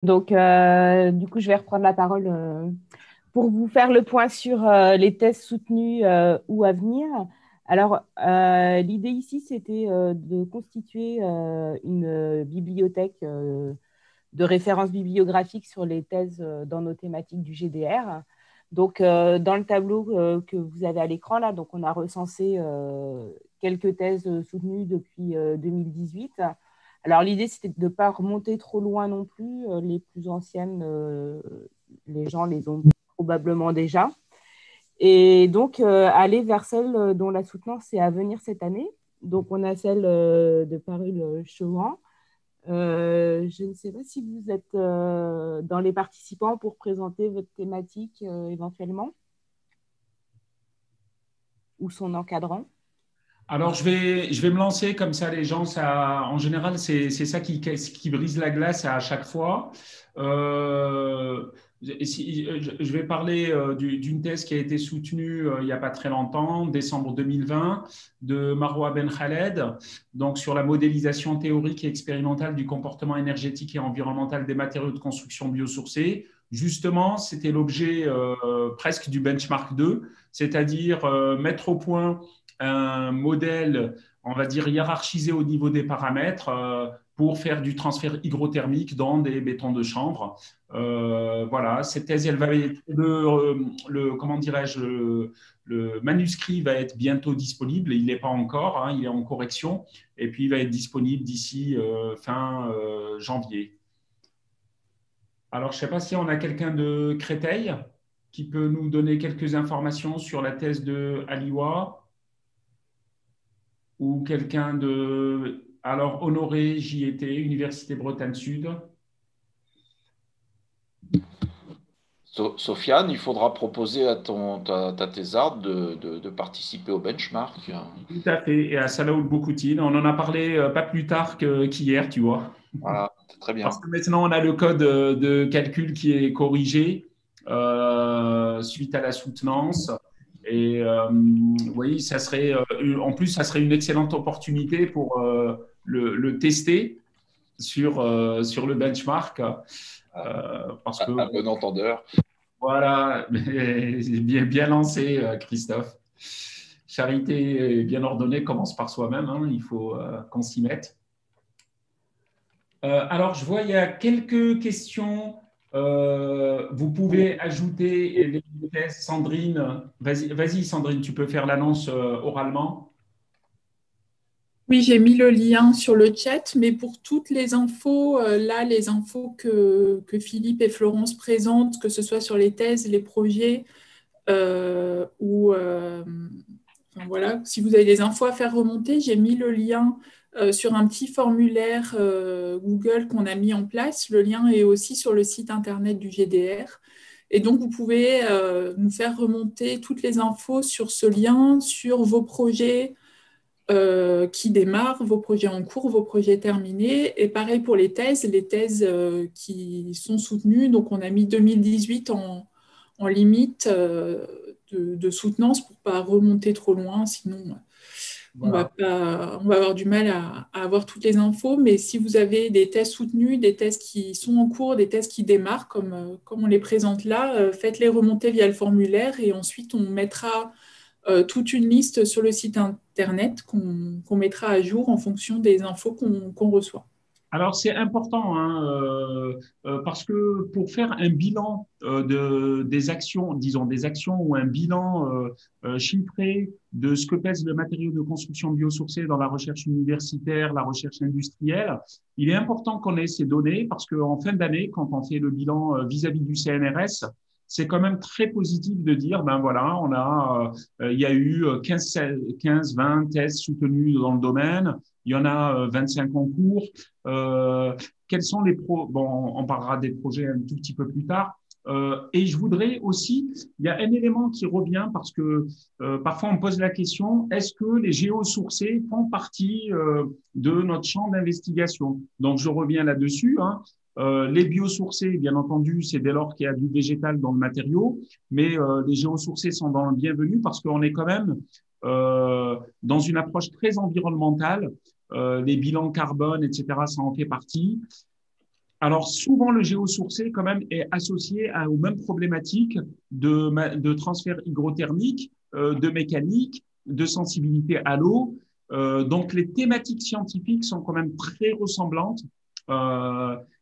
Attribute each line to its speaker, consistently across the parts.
Speaker 1: Donc, du coup, je vais reprendre la parole pour vous faire le point sur les thèses soutenues ou à venir. Alors, l'idée ici, c'était de constituer une bibliothèque de références bibliographiques sur les thèses dans nos thématiques du GDR. Donc, dans le tableau que vous avez à l'écran, là, donc on a recensé quelques thèses soutenues depuis 2018. Alors, l'idée, c'était de ne pas remonter trop loin non plus. Les plus anciennes, les gens les ont probablement déjà. Et donc, aller vers celle dont la soutenance est à venir cette année. Donc, on a celle de Parul Chauhan. Je ne sais pas si vous êtes dans les participants pour présenter votre thématique éventuellement ou son encadrant.
Speaker 2: Alors, je vais me lancer comme ça, les gens, ça, en général, c'est ça qui brise la glace à chaque fois. Euh, je vais parler d'une thèse qui a été soutenue il n'y a pas très longtemps, décembre 2020, de Marwa Ben Khaled, donc sur la modélisation théorique et expérimentale du comportement énergétique et environnemental des matériaux de construction biosourcés. Justement, c'était l'objet presque du benchmark 2, c'est-à-dire mettre au point un modèle, on va dire, hiérarchisé au niveau des paramètres pour faire du transfert hygrothermique dans des bétons de chambre. Voilà, cette thèse, elle va être comment dirais-je, le manuscrit va être bientôt disponible. Il n'est pas encore, hein, il est en correction, et puis il va être disponible d'ici fin janvier. Alors, je ne sais pas si on a quelqu'un de Créteil qui peut nous donner quelques informations sur la thèse de Aliwa ou quelqu'un de… Alors, Honoré, j'y étais, Université Bretagne Sud.
Speaker 3: Sofiane, il faudra proposer à ta thésarde de participer au benchmark.
Speaker 2: Tout à fait, et à Salaoul Boukoutine. On en a parlé pas plus tard qu'hier, tu vois.
Speaker 3: Voilà, c'est très
Speaker 2: Parce
Speaker 3: bien.
Speaker 2: que maintenant, on a le code de calcul qui est corrigé suite à la soutenance. Et oui, ça serait, en plus, ça serait une excellente opportunité pour le tester sur le benchmark. Parce que
Speaker 3: À bon entendeur.
Speaker 2: voilà, bien lancé, Christophe. Charité bien ordonnée commence par soi-même, hein, il faut qu'on s'y mette. Alors, je vois, il y a quelques questions. Vous pouvez ajouter les thèses, Sandrine. Vas-y, Sandrine, tu peux faire l'annonce oralement.
Speaker 4: Oui, j'ai mis le lien sur le chat, mais pour toutes les infos, là, les infos que Philippe et Florence présentent, que ce soit sur les thèses, les projets, ou enfin, voilà, si vous avez des infos à faire remonter, j'ai mis le lien sur un petit formulaire Google qu'on a mis en place. Le lien est aussi sur le site internet du GDR. Et donc, vous pouvez nous faire remonter toutes les infos sur ce lien, sur vos projets qui démarrent, vos projets en cours, vos projets terminés. Et pareil pour les thèses qui sont soutenues. Donc, on a mis 2018 en limite de soutenance pour ne pas remonter trop loin, sinon
Speaker 2: Voilà.
Speaker 4: on va avoir du mal à avoir toutes les infos. Mais si vous avez des thèses soutenues, des thèses qui sont en cours, des thèses qui démarrent, comme on les présente là, faites-les remonter via le formulaire et ensuite on mettra toute une liste sur le site internet qu'on mettra à jour en fonction des infos qu'on reçoit.
Speaker 2: Alors, c'est important hein, parce que pour faire un bilan des actions, disons des actions ou un bilan chiffré de ce que pèse le matériau de construction biosourcé dans la recherche universitaire, la recherche industrielle, il est important qu'on ait ces données parce qu'en fin d'année, quand on fait le bilan vis-à-vis du CNRS, c'est quand même très positif de dire, ben voilà, il y a eu 15, 20 thèses soutenues dans le domaine, il y en a 25 en cours. Quels sont les Bon, on parlera des projets un tout petit peu plus tard. Et je voudrais aussi, il y a un élément qui revient parce que parfois on pose la question, est-ce que les géosourcés font partie de notre champ d'investigation? Donc je reviens là-dessus. Hein. Les biosourcés, bien entendu, c'est dès lors qu'il y a du végétal dans le matériau, mais les géosourcés sont dans le bienvenu parce qu'on est quand même dans une approche très environnementale. Les bilans carbone, etc., ça en fait partie. Alors, souvent, le géosourcé, quand même, est associé aux mêmes problématiques de transfert hygrothermique, de mécanique, de sensibilité à l'eau. Donc, les thématiques scientifiques sont quand même très ressemblantes.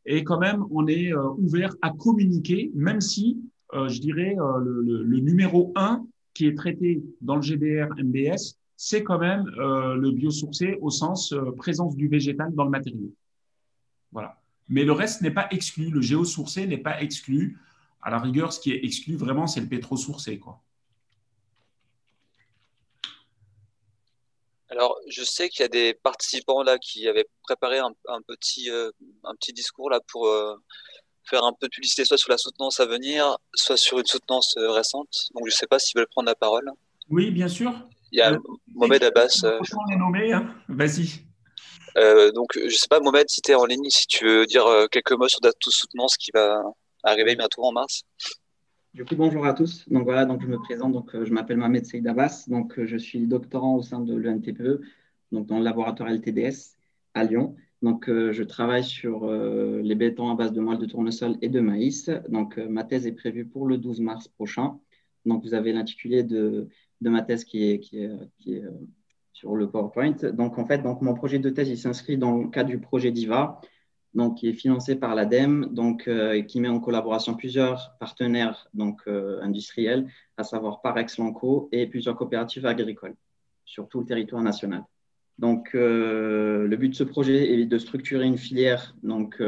Speaker 2: Et quand même, on est ouvert à communiquer, même si, je dirais, le numéro 1 qui est traité dans le GDR MBS, c'est quand même le biosourcé au sens présence du végétal dans le matériau. Voilà. Mais le reste n'est pas exclu. Le géosourcé n'est pas exclu. À la rigueur, ce qui est exclu vraiment, c'est le pétrosourcé, quoi.
Speaker 5: Alors, je sais qu'il y a des participants là qui avaient préparé un petit discours là pour faire un peu de publicité, soit sur la soutenance à venir, soit sur une soutenance récente. Donc, je ne sais pas s'ils veulent prendre la parole.
Speaker 2: Oui, bien sûr.
Speaker 5: Il y a Mohamed Abbas.
Speaker 2: On est nommé, hein. Vas-y.
Speaker 5: Donc, je ne sais pas, Mohamed, si tu es en ligne, si tu veux dire quelques mots sur Date Soutenance qui va arriver bientôt en mars.
Speaker 6: Du coup, bonjour à tous. Donc voilà, donc je me présente. Donc je m'appelle Mohamed Seyd Abbas. Donc je suis doctorant au sein de l'ENTPE, donc dans le laboratoire LTDS à Lyon. Donc je travaille sur les bétons à base de moelle de tournesol et de maïs. Donc ma thèse est prévue pour le 12 mars prochain. Donc vous avez l'intitulé de ma thèse qui est sur le PowerPoint. Donc en fait, donc mon projet de thèse il s'inscrit dans le cadre du projet DIVA, donc, qui est financé par l'ADEME, donc, qui met en collaboration plusieurs partenaires donc, industriels, à savoir Parex Lanco et plusieurs coopératives agricoles sur tout le territoire national. Donc, le but de ce projet est de structurer une filière donc,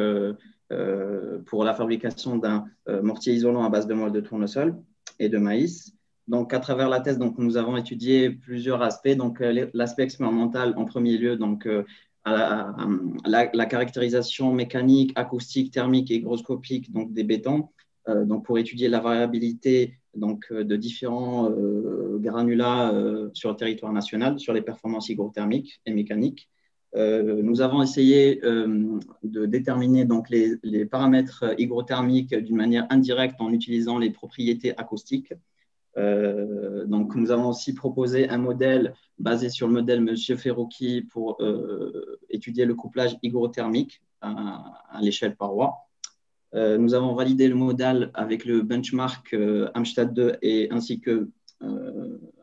Speaker 6: pour la fabrication d'un mortier isolant à base de moelle de tournesol et de maïs. Donc, à travers la thèse, donc, nous avons étudié plusieurs aspects. Donc, l'aspect expérimental en premier lieu, donc, la caractérisation mécanique, acoustique, thermique et hygroscopique donc, des bétons, donc pour étudier la variabilité donc, de différents granulats sur le territoire national, sur les performances hygrothermiques et mécaniques. Nous avons essayé de déterminer donc, les paramètres hygrothermiques d'une manière indirecte en utilisant les propriétés acoustiques. Donc, nous avons aussi proposé un modèle basé sur le modèle Monsieur Ferrucchi pour étudier le couplage hygrothermique à l'échelle paroi. Nous avons validé le modèle avec le benchmark Amstrad 2 et ainsi que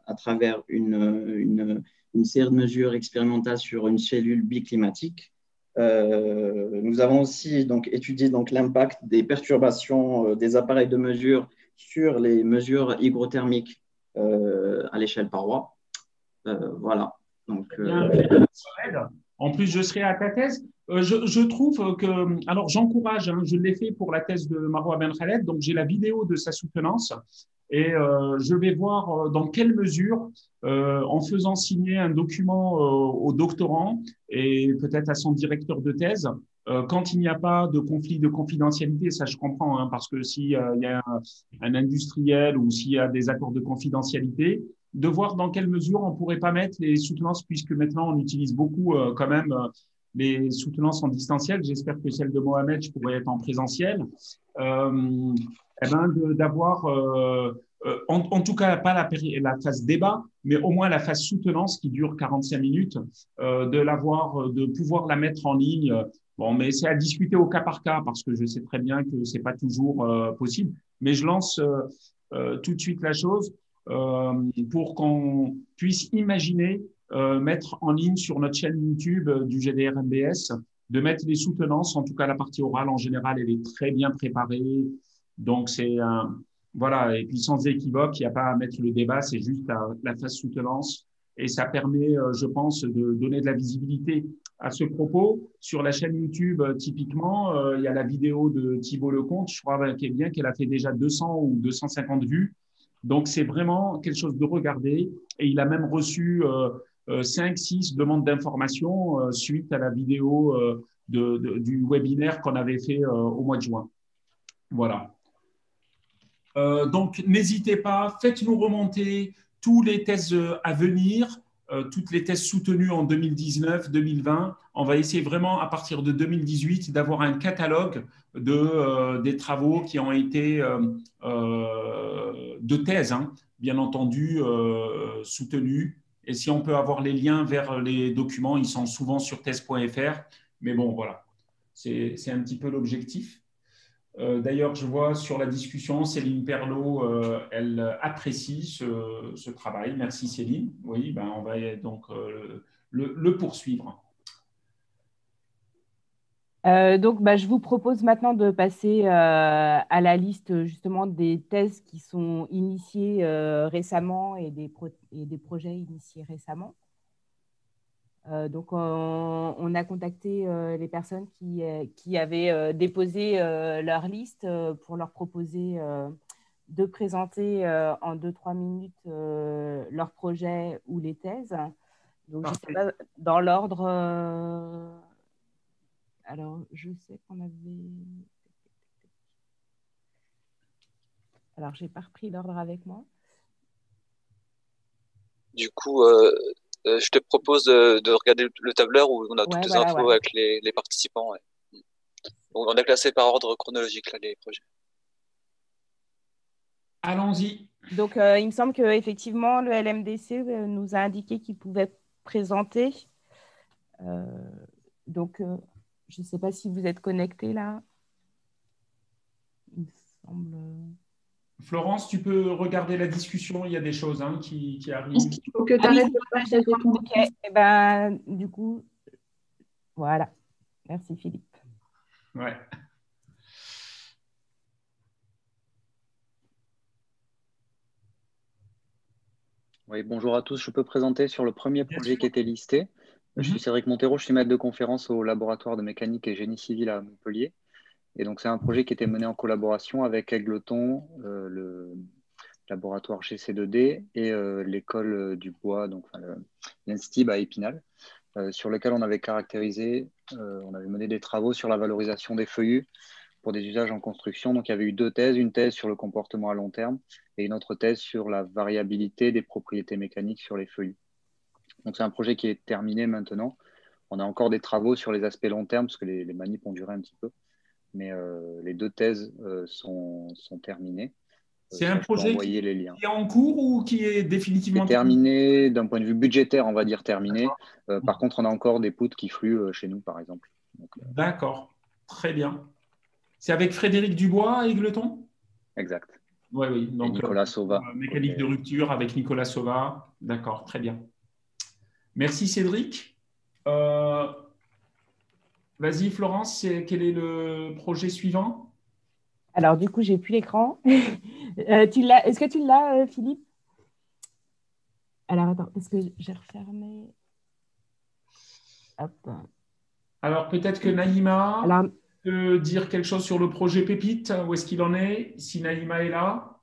Speaker 6: à travers une série de mesures expérimentales sur une cellule biclimatique. Nous avons aussi donc, étudié donc, l'impact des perturbations des appareils de mesure sur les mesures hygrothermiques à l'échelle paroi. Voilà. Donc,
Speaker 2: en plus, je serai à ta thèse. Je trouve que, alors j'encourage, hein, je l'ai fait pour la thèse de Maroua Ben Khaled, donc j'ai la vidéo de sa soutenance et je vais voir dans quelle mesure, en faisant signer un document au doctorant et peut-être à son directeur de thèse, quand il n'y a pas de conflit de confidentialité, ça je comprends, hein, parce que s'il y a un industriel ou s'il y a des accords de confidentialité, de voir dans quelle mesure on pourrait pas mettre les soutenances, puisque maintenant on utilise beaucoup quand même les soutenances en distanciel. J'espère que celle de Mohamed, je pourrais être en présentiel. Eh ben d'avoir, en tout cas pas la phase débat, mais au moins la phase soutenance qui dure 45 minutes, de pouvoir la mettre en ligne. Bon, mais c'est à discuter au cas par cas parce que je sais très bien que c'est pas toujours possible. Mais je lance tout de suite la chose pour qu'on puisse imaginer mettre en ligne sur notre chaîne YouTube du GDR MBS, de mettre les soutenances. En tout cas, la partie orale en général, elle est très bien préparée. Donc c'est voilà. Et puis sans équivoque, il n'y a pas à mettre le débat, c'est juste la phase soutenance. Et ça permet, je pense, de donner de la visibilité à ce propos. Sur la chaîne YouTube, typiquement, il y a la vidéo de Thibault Lecomte, je crois qu'elle a fait déjà 200 ou 250 vues. Donc, c'est vraiment quelque chose de regarder. Et il a même reçu 5-6 demandes d'informations suite à la vidéo du webinaire qu'on avait fait au mois de juin. Voilà. Donc, n'hésitez pas, faites-nous remonter tous les thèses à venir, toutes les thèses soutenues en 2019, 2020. On va essayer vraiment, à partir de 2018, d'avoir un catalogue des travaux qui ont été de thèses, hein, bien entendu, soutenus. Et si on peut avoir les liens vers les documents, ils sont souvent sur thèse.fr. Mais bon, voilà. C'est un petit peu l'objectif. D'ailleurs, je vois sur la discussion, Céline Perlot, elle apprécie ce travail. Merci Céline. Oui, ben, on va donc le poursuivre.
Speaker 1: Donc, bah, je vous propose maintenant de passer à la liste justement des thèses qui sont initiées récemment et des projets initiés récemment. Donc, on a contacté les personnes qui avaient déposé leur liste pour leur proposer de présenter en 2-3 minutes leur projet ou les thèses. Donc, je ne sais pas, dans l'ordre. Alors, je sais qu'on avait. Alors, je n'ai pas repris l'ordre avec moi.
Speaker 5: Du coup, je te propose de regarder le tableur où on a toutes les infos avec les participants. Ouais. Donc, on a classé par ordre chronologique là, les projets.
Speaker 2: Allons-y.
Speaker 1: Donc, il me semble qu'effectivement, le LMDC nous a indiqué qu'il pouvait présenter. Donc, je ne sais pas si vous êtes connecté là. Il me semble.
Speaker 2: Florence, tu peux regarder la discussion, il y a des choses qui arrivent.
Speaker 4: Il faut que tu arrêtes de partager ton écran.
Speaker 1: Ok, et ben, du coup, voilà. Merci Philippe.
Speaker 2: Ouais.
Speaker 7: Oui, bonjour à tous. Je peux présenter sur le premier projet qui était listé. Je suis Cédric Montero, je suis maître de conférence au laboratoire de mécanique et génie civil à Montpellier. Et donc, c'est un projet qui était mené en collaboration avec Aigleton, le laboratoire GC2D et l'école du bois, donc l'INSTIB à Épinal, sur lequel on avait caractérisé, on avait mené des travaux sur la valorisation des feuillus pour des usages en construction. Donc, il y avait eu 2 thèses, une thèse sur le comportement à long terme et une autre thèse sur la variabilité des propriétés mécaniques sur les feuillus. Donc, c'est un projet qui est terminé maintenant. On a encore des travaux sur les aspects long terme parce que les manips ont duré un petit peu. Mais les 2 thèses sont terminées.
Speaker 2: C'est un projet qui est en cours ou qui est définitivement
Speaker 7: terminé d'un point de vue budgétaire, on va dire terminé. Par contre, on a encore des poutres qui fluent chez nous, par exemple.
Speaker 2: D'accord, très bien. C'est avec Frédéric Dubois à Aigleton?
Speaker 7: Exact.
Speaker 2: Oui. Donc,
Speaker 7: et Nicolas Sauva.
Speaker 2: Mécanique de rupture avec Nicolas Sauva. D'accord, très bien. Merci Cédric. Vas-y Florence, quel est le projet suivant?
Speaker 1: Alors du coup, j'ai plus l'écran. Est-ce que tu l'as, Philippe? Alors attends, parce que j'ai refermé. Hop.
Speaker 2: Alors peut-être que Naïma peut dire quelque chose sur le projet Pépite. Où est-ce qu'il en est? Si Naïma est là.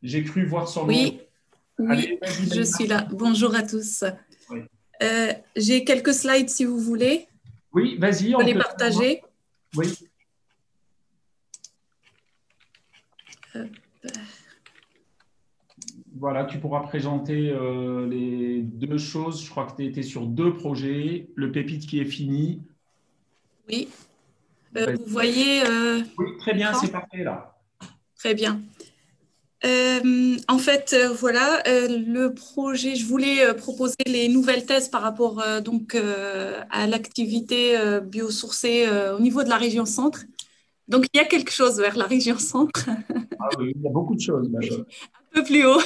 Speaker 2: J'ai cru voir son nom.
Speaker 8: Oui, allez, je suis là. Bonjour à tous. Oui. J'ai quelques slides si vous voulez.
Speaker 2: Oui, vas-y.
Speaker 8: On peut les partager.
Speaker 2: Oui. Voilà, tu pourras présenter les 2 choses. Je crois que tu étais sur 2 projets. Le Pépite qui est fini.
Speaker 8: Oui. Vous voyez
Speaker 2: oui, très bien, c'est parfait là.
Speaker 8: Très bien. En fait, voilà, le projet, je voulais proposer les nouvelles thèses par rapport à l'activité biosourcée au niveau de la région centre. Donc, il y a quelque chose vers la région centre.
Speaker 2: Ah oui, il y a beaucoup de choses.
Speaker 8: Un peu plus haut.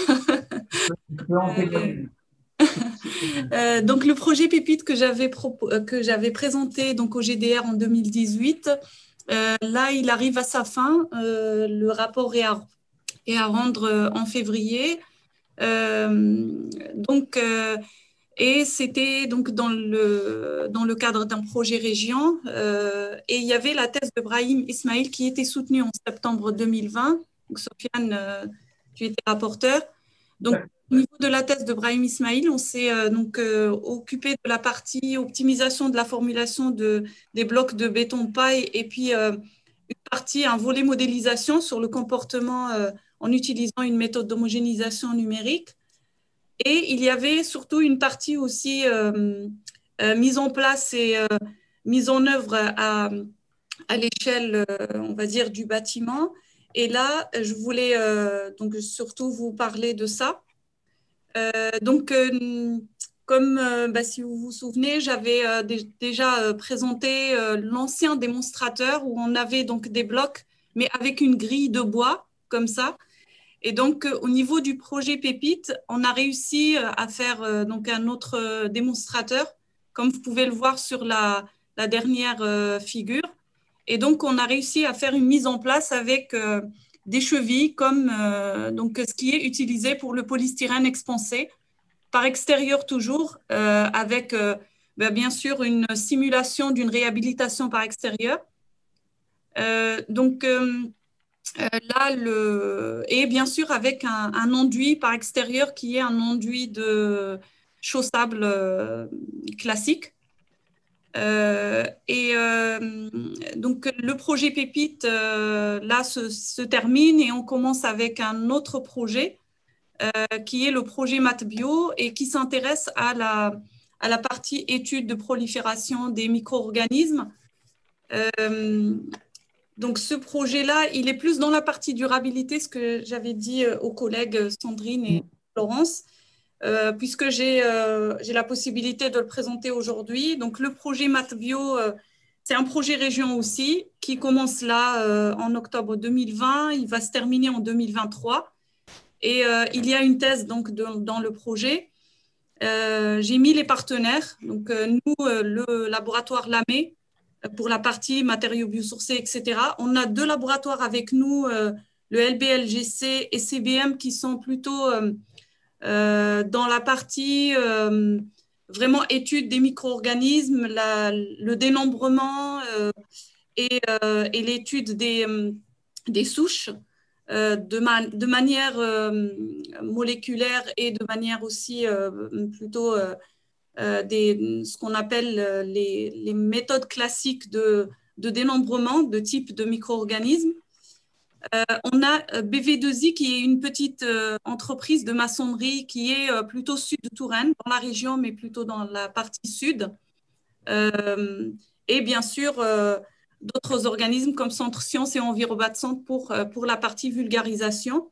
Speaker 8: Donc, le projet Pépite que j'avais présenté donc, au GDR en 2018, là, il arrive à sa fin. Le rapport est à rendre en février. Et c'était donc dans le cadre d'un projet région. Et il y avait la thèse de Brahim Ismail qui était soutenue en septembre 2020. Donc, Sofiane, tu étais rapporteur. Donc, au niveau de la thèse de Brahim Ismail, on s'est occupé de la partie optimisation de la formulation des blocs de béton paille et puis un volet modélisation sur le comportement en utilisant une méthode d'homogénéisation numérique. Et il y avait surtout une partie aussi mise en place et mise en œuvre à l'échelle, on va dire, du bâtiment. Et là, je voulais donc surtout vous parler de ça. Comme comme si vous vous souvenez, j'avais déjà présenté l'ancien démonstrateur où on avait donc des blocs, mais avec une grille de bois, comme ça. Et donc, au niveau du projet Pépite, on a réussi à faire donc un autre démonstrateur, comme vous pouvez le voir sur la dernière figure. Et donc, on a réussi à faire une mise en place avec des chevilles, comme donc, ce qui est utilisé pour le polystyrène expansé, par extérieur toujours, avec bien sûr une simulation d'une réhabilitation par extérieur. Là, et bien sûr avec un enduit par extérieur qui est un enduit de chaussable classique. Donc le projet Pépite là se termine et on commence avec un autre projet qui est le projet MathBio et qui s'intéresse à la partie étude de prolifération des micro-organismes. Donc, ce projet-là, il est plus dans la partie durabilité, ce que j'avais dit aux collègues Sandrine et Florence, puisque j'ai la possibilité de le présenter aujourd'hui. Donc, le projet MathBio, c'est un projet région aussi, qui commence là en octobre 2020. Il va se terminer en 2023. Et il y a une thèse donc, dans le projet. J'ai mis les partenaires. Donc, nous, le laboratoire LAME, pour la partie matériaux biosourcés, etc. On a 2 laboratoires avec nous, le LBLGC et CBM, qui sont plutôt dans la partie vraiment étude des micro-organismes, le dénombrement et l'étude des souches de manière moléculaire et de manière aussi plutôt ce qu'on appelle les méthodes classiques de dénombrement de type de micro-organismes. On a BV2I qui est une petite entreprise de maçonnerie qui est plutôt sud de Touraine, dans la région, mais plutôt dans la partie sud. Et bien sûr, d'autres organismes comme Centre Sciences et Envirobat Centre pour la partie vulgarisation.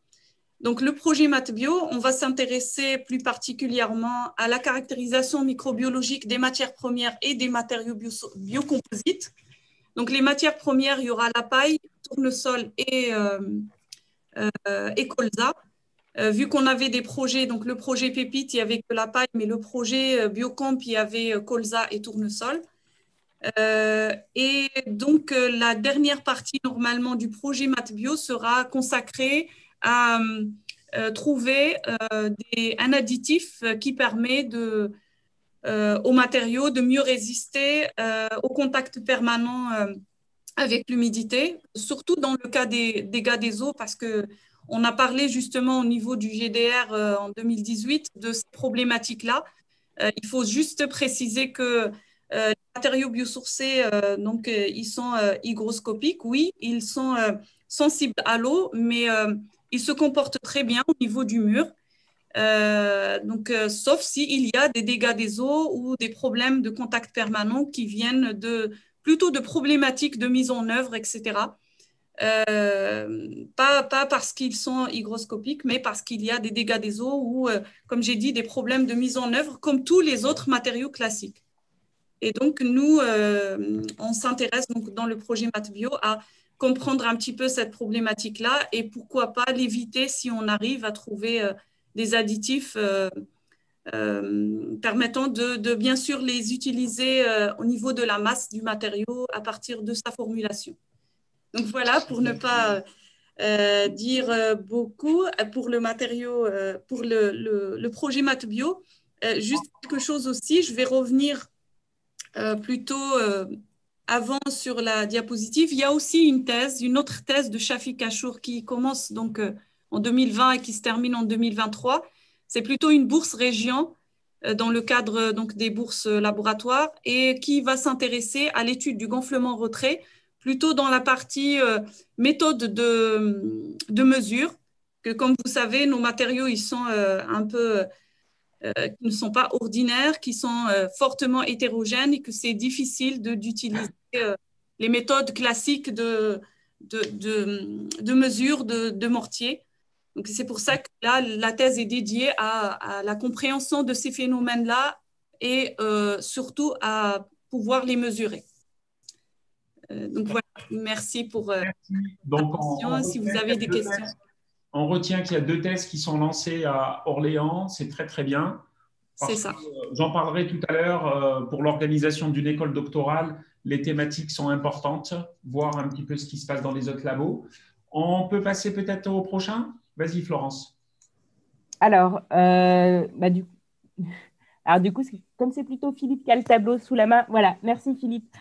Speaker 8: Donc, le projet MathBio, on va s'intéresser plus particulièrement à la caractérisation microbiologique des matières premières et des matériaux biocomposites. Donc, les matières premières, il y aura la paille, tournesol et colza. Vu qu'on avait des projets, donc le projet Pépite, il y avait que la paille, mais le projet Biocomp, il y avait colza et tournesol. Et donc, la dernière partie, normalement, du projet MathBio sera consacrée à trouver un additif qui permet aux matériaux de mieux résister au contact permanent avec l'humidité, surtout dans le cas des dégâts des eaux, parce qu'on a parlé justement au niveau du GDR en 2018 de ces problématiques-là. Il faut juste préciser que les matériaux biosourcés, donc, ils sont hygroscopiques, oui, ils sont sensibles à l'eau, mais ils se comportent très bien au niveau du mur, sauf s'il y a des dégâts des eaux ou des problèmes de contact permanent qui viennent plutôt de problématiques de mise en œuvre, etc. Pas parce qu'ils sont hygroscopiques, mais parce qu'il y a des dégâts des eaux ou, comme j'ai dit, des problèmes de mise en œuvre comme tous les autres matériaux classiques. Et donc, nous, on s'intéresse donc, dans le projet MathBio à comprendre un petit peu cette problématique-là et pourquoi pas l'éviter si on arrive à trouver des additifs permettant de bien sûr les utiliser au niveau de la masse du matériau à partir de sa formulation. Donc voilà, pour ne pas dire beaucoup, pour le matériau, pour le projet MathBio, juste quelque chose aussi, je vais revenir plutôt avant sur la diapositive. Il y a aussi une autre thèse de Shafik Achour qui commence donc en 2020 et qui se termine en 2023. C'est plutôt une bourse région dans le cadre donc, des bourses laboratoires et qui va s'intéresser à l'étude du gonflement-retrait, plutôt dans la partie méthode de mesure, que comme vous savez, nos matériaux, ils sont un peu... qui ne sont pas ordinaires, qui sont fortement hétérogènes et que c'est difficile d'utiliser les méthodes classiques de mesure de mortier. Donc, c'est pour ça que là, la thèse est dédiée à la compréhension de ces phénomènes-là et surtout à pouvoir les mesurer. Donc voilà, merci pour l'attention. Si vous avez des questions.
Speaker 2: On retient qu'il y a 2 thèses qui sont lancées à Orléans, c'est très très bien.
Speaker 8: C'est ça.
Speaker 2: J'en parlerai tout à l'heure pour l'organisation d'une école doctorale. Les thématiques sont importantes, voir un petit peu ce qui se passe dans les autres labos. On peut passer peut-être au prochain? Vas-y, Florence.
Speaker 1: Alors, du coup, comme c'est plutôt Philippe qui a le tableau sous la main, voilà, merci Philippe.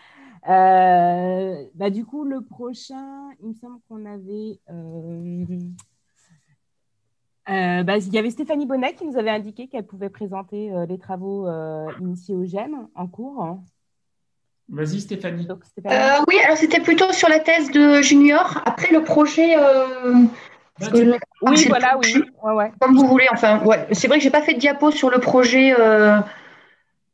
Speaker 1: Du coup, le prochain, il me semble qu'on avait… il y avait Stéphanie Bonnet qui nous avait indiqué qu'elle pouvait présenter les travaux initiés au GEM en cours.
Speaker 2: Vas-y, Stéphanie.
Speaker 1: Donc, Stéphanie.
Speaker 9: Oui, alors c'était plutôt sur la thèse de junior. Après, le projet…
Speaker 1: oui, voilà, oui. Ouais.
Speaker 9: Comme vous voulez, enfin, ouais. C'est vrai que je n'ai pas fait de diapo sur le projet…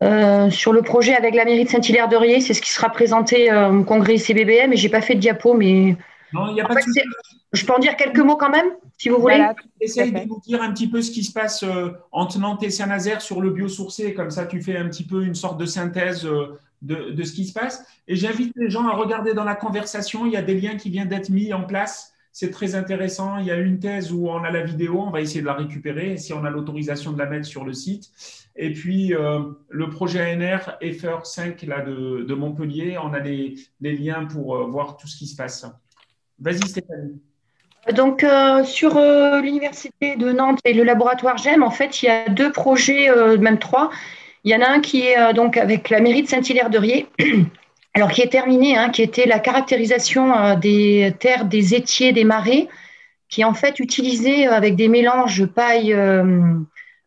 Speaker 9: avec la mairie de Saint-Hilaire-de-Riez, c'est ce qui sera présenté au congrès ICBBM, mais je n'ai pas fait de diapo, mais
Speaker 2: non, y a pas de souci.
Speaker 9: Je peux en dire quelques mots quand même, si vous voulez.
Speaker 2: Voilà, essaye de nous dire un petit peu ce qui se passe entre Nantes et Saint-Nazaire sur le biosourcé, comme ça tu fais un petit peu une sorte de synthèse de ce qui se passe. Et j'invite les gens à regarder dans la conversation, il y a des liens qui viennent d'être mis en place. C'est très intéressant. Il y a une thèse où on a la vidéo, on va essayer de la récupérer si on a l'autorisation de la mettre sur le site. Et puis, le projet ANR FR 5 là, de Montpellier, on a les liens pour voir tout ce qui se passe. Vas-y, Stéphanie.
Speaker 9: Donc, sur l'Université de Nantes et le laboratoire GEM, en fait, il y a 2 projets, même 3. Il y en a un qui est donc avec la mairie de Saint-Hilaire-de-Riez, alors qui est terminé, qui était la caractérisation des terres, des étiers, des marais, qui est en fait utilisé avec des mélanges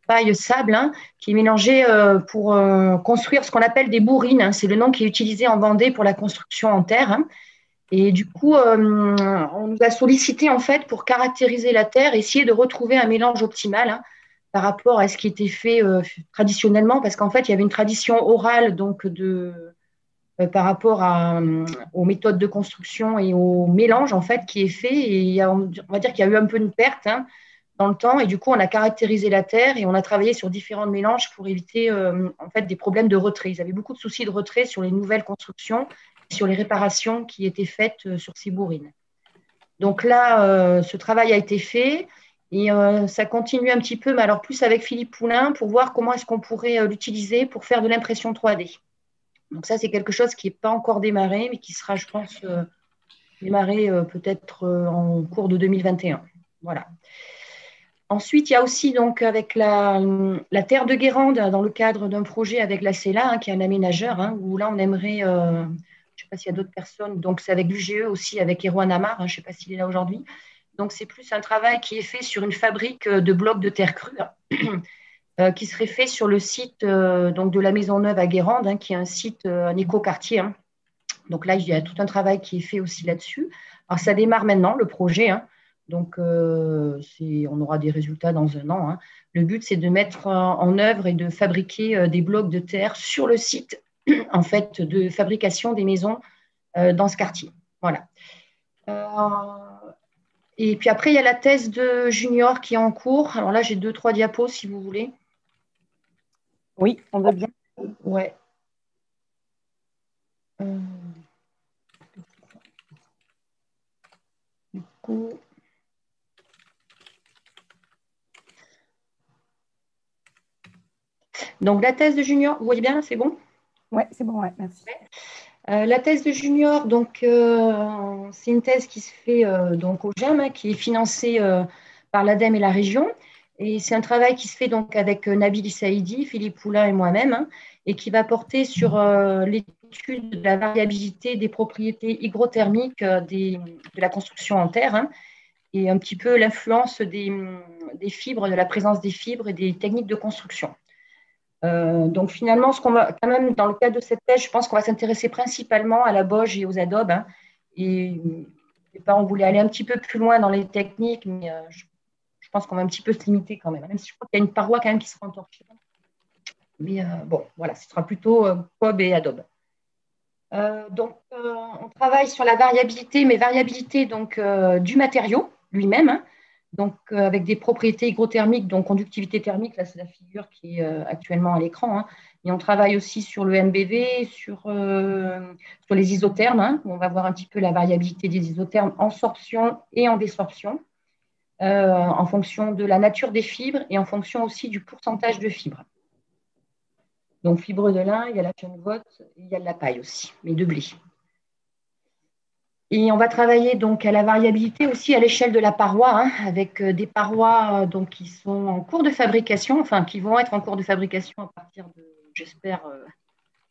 Speaker 9: paille-sable, qui est mélangé pour construire ce qu'on appelle des bourrines. C'est le nom qui est utilisé en Vendée pour la construction en terre. Et du coup, on nous a sollicité en fait pour caractériser la terre, essayer de retrouver un mélange optimal par rapport à ce qui était fait traditionnellement, parce qu'en fait, il y avait une tradition orale donc par rapport aux méthodes de construction et au mélange en fait qui est fait. Et on va dire qu'il y a eu un peu une perte dans le temps. Et du coup, on a caractérisé la terre et on a travaillé sur différents mélanges pour éviter en fait des problèmes de retrait. Ils avaient beaucoup de soucis de retrait sur les nouvelles constructions, sur les réparations qui étaient faites sur ces bourrines. Donc là, ce travail a été fait et ça continue un petit peu, mais alors plus avec Philippe Poulain pour voir comment est-ce qu'on pourrait l'utiliser pour faire de l'impression 3D. Donc ça, c'est quelque chose qui n'est pas encore démarré, mais qui sera, je pense, démarré peut-être en cours de 2021. Voilà. Ensuite, il y a aussi donc avec la terre de Guérande, dans le cadre d'un projet avec la CELA, qui est un aménageur, où là, on aimerait… je ne sais pas s'il y a d'autres personnes. Donc, c'est avec l'UGE aussi, avec Erwan Amar. Je ne sais pas s'il est là aujourd'hui. Donc, c'est plus un travail qui est fait sur une fabrique de blocs de terre crue qui serait fait sur le site donc de la Maisonneuve à Guérande, qui est un site, un écoquartier. Donc là, il y a tout un travail qui est fait aussi là-dessus. Alors, ça démarre maintenant, le projet. Donc, on aura des résultats dans 1 an. Le but, c'est de mettre en œuvre et de fabriquer des blocs de terre sur le site en fait, de fabrication des maisons dans ce quartier. Voilà. Et puis après, il y a la thèse de junior qui est en cours. Alors là, j'ai 2-3 diapos, si vous voulez.
Speaker 1: Oui, on veut bien.
Speaker 9: Ouais. Du coup… Donc, la thèse de junior, vous voyez bien, là, c'est bon?
Speaker 1: Oui, c'est bon, ouais, merci.
Speaker 9: La thèse de junior, donc, c'est une thèse qui se fait donc au GEM, qui est financée par l'ADEME et la région. Et c'est un travail qui se fait donc avec Nabil Saïdi, Philippe Poulain et moi-même, et qui va porter sur l'étude de la variabilité des propriétés hygrothermiques de la construction en terre, et un petit peu l'influence des fibres, de la présence des fibres et des techniques de construction. Donc finalement, ce qu'on va quand même dans le cadre de cette thèse, je pense qu'on va s'intéresser principalement à la boge et aux adobes. Et on voulait aller un petit peu plus loin dans les techniques, mais je pense qu'on va un petit peu se limiter quand même si je crois qu'il y a une paroi quand même qui sera entorchée. Mais bon, voilà, ce sera plutôt cob et adobe. Donc, on travaille sur la variabilité, mais variabilité donc, du matériau lui-même. donc avec des propriétés hygrothermiques, donc conductivité thermique, là c'est la figure qui est actuellement à l'écran, hein. Et on travaille aussi sur le MBV, sur les isothermes, hein, où on va voir un petit peu la variabilité des isothermes en sorption et en désorption, en fonction de la nature des fibres et en fonction aussi du pourcentage de fibres. Donc fibre de lin, il y a la chènevotte, il y a de la paille aussi, mais de blé. Et on va travailler donc à la variabilité aussi à l'échelle de la paroi, hein, avec des parois donc, qui sont en cours de fabrication, enfin qui vont être en cours de fabrication à partir de, j'espère,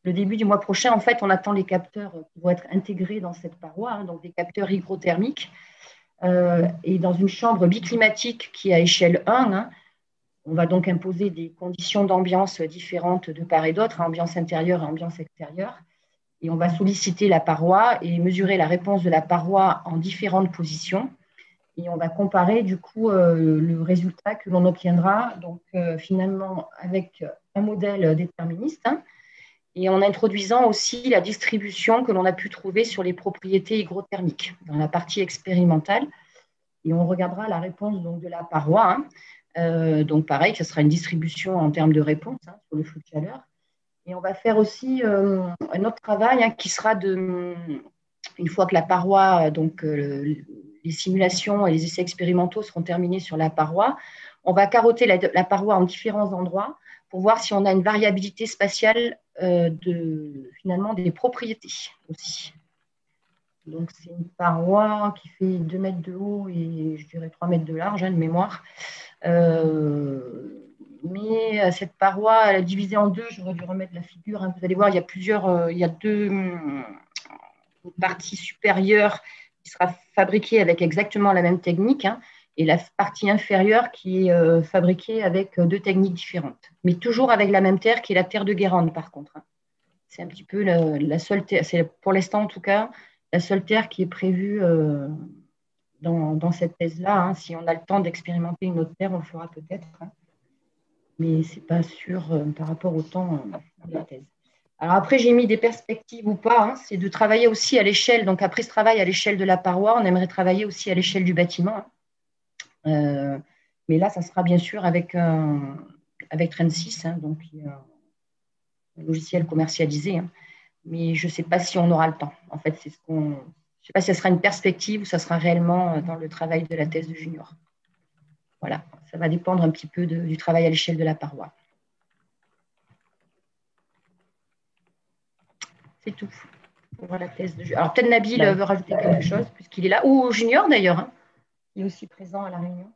Speaker 9: le début du mois prochain. En fait, on attend les capteurs qui vont être intégrés dans cette paroi, hein, donc des capteurs hygrothermiques, et dans une chambre biclimatique qui est à échelle 1, hein. On va donc imposer des conditions d'ambiance différentes de part et d'autre, hein, ambiance intérieure et ambiance extérieure. Et on va solliciter la paroi et mesurer la réponse de la paroi en différentes positions. Et on va comparer du coup le résultat que l'on obtiendra donc, finalement avec un modèle déterministe, hein, et en introduisant aussi la distribution que l'on a pu trouver sur les propriétés hygrothermiques dans la partie expérimentale. Et on regardera la réponse donc, de la paroi, hein. Donc pareil, ce sera une distribution en termes de réponse, hein, sur le flux de chaleur. Et on va faire aussi un autre travail, hein, qui sera une fois que la paroi, donc les simulations et les essais expérimentaux seront terminés sur la paroi, on va carotter la paroi en différents endroits pour voir si on a une variabilité spatiale finalement des propriétés aussi. Donc c'est une paroi qui fait 2 mètres de haut et je dirais 3 mètres de large, hein, de mémoire. Mais cette paroi, elle est divisée en deux. J'aurais dû remettre la figure, hein. Vous allez voir, il y a deux parties supérieures qui sera fabriquée avec exactement la même technique, hein, et la partie inférieure qui est fabriquée avec deux techniques différentes. Mais toujours avec la même terre qui est la terre de Guérande, par contre, hein. C'est un petit peu la seule terre, c'est pour l'instant en tout cas, la seule terre qui est prévue dans cette thèse-là, hein. Si on a le temps d'expérimenter une autre terre, on le fera peut-être, hein. Mais ce n'est pas sûr par rapport au temps de la thèse. Alors après, j'ai mis des perspectives ou pas, hein, c'est de travailler aussi à l'échelle, donc après ce travail à l'échelle de la paroi, on aimerait travailler aussi à l'échelle du bâtiment, hein. Mais là, ça sera bien sûr avec Trend6, hein, donc un logiciel commercialisé, hein. Mais je ne sais pas si on aura le temps. En fait, je ne sais pas si ça sera une perspective ou ça sera réellement dans le travail de la thèse de junior. Voilà, ça va dépendre un petit peu du travail à l'échelle de la paroi. C'est tout pour la thèse de junior. Alors peut-être Nabil veut rajouter quelque chose, puisqu'il est là, ou junior d'ailleurs, hein. Il est aussi présent à la réunion.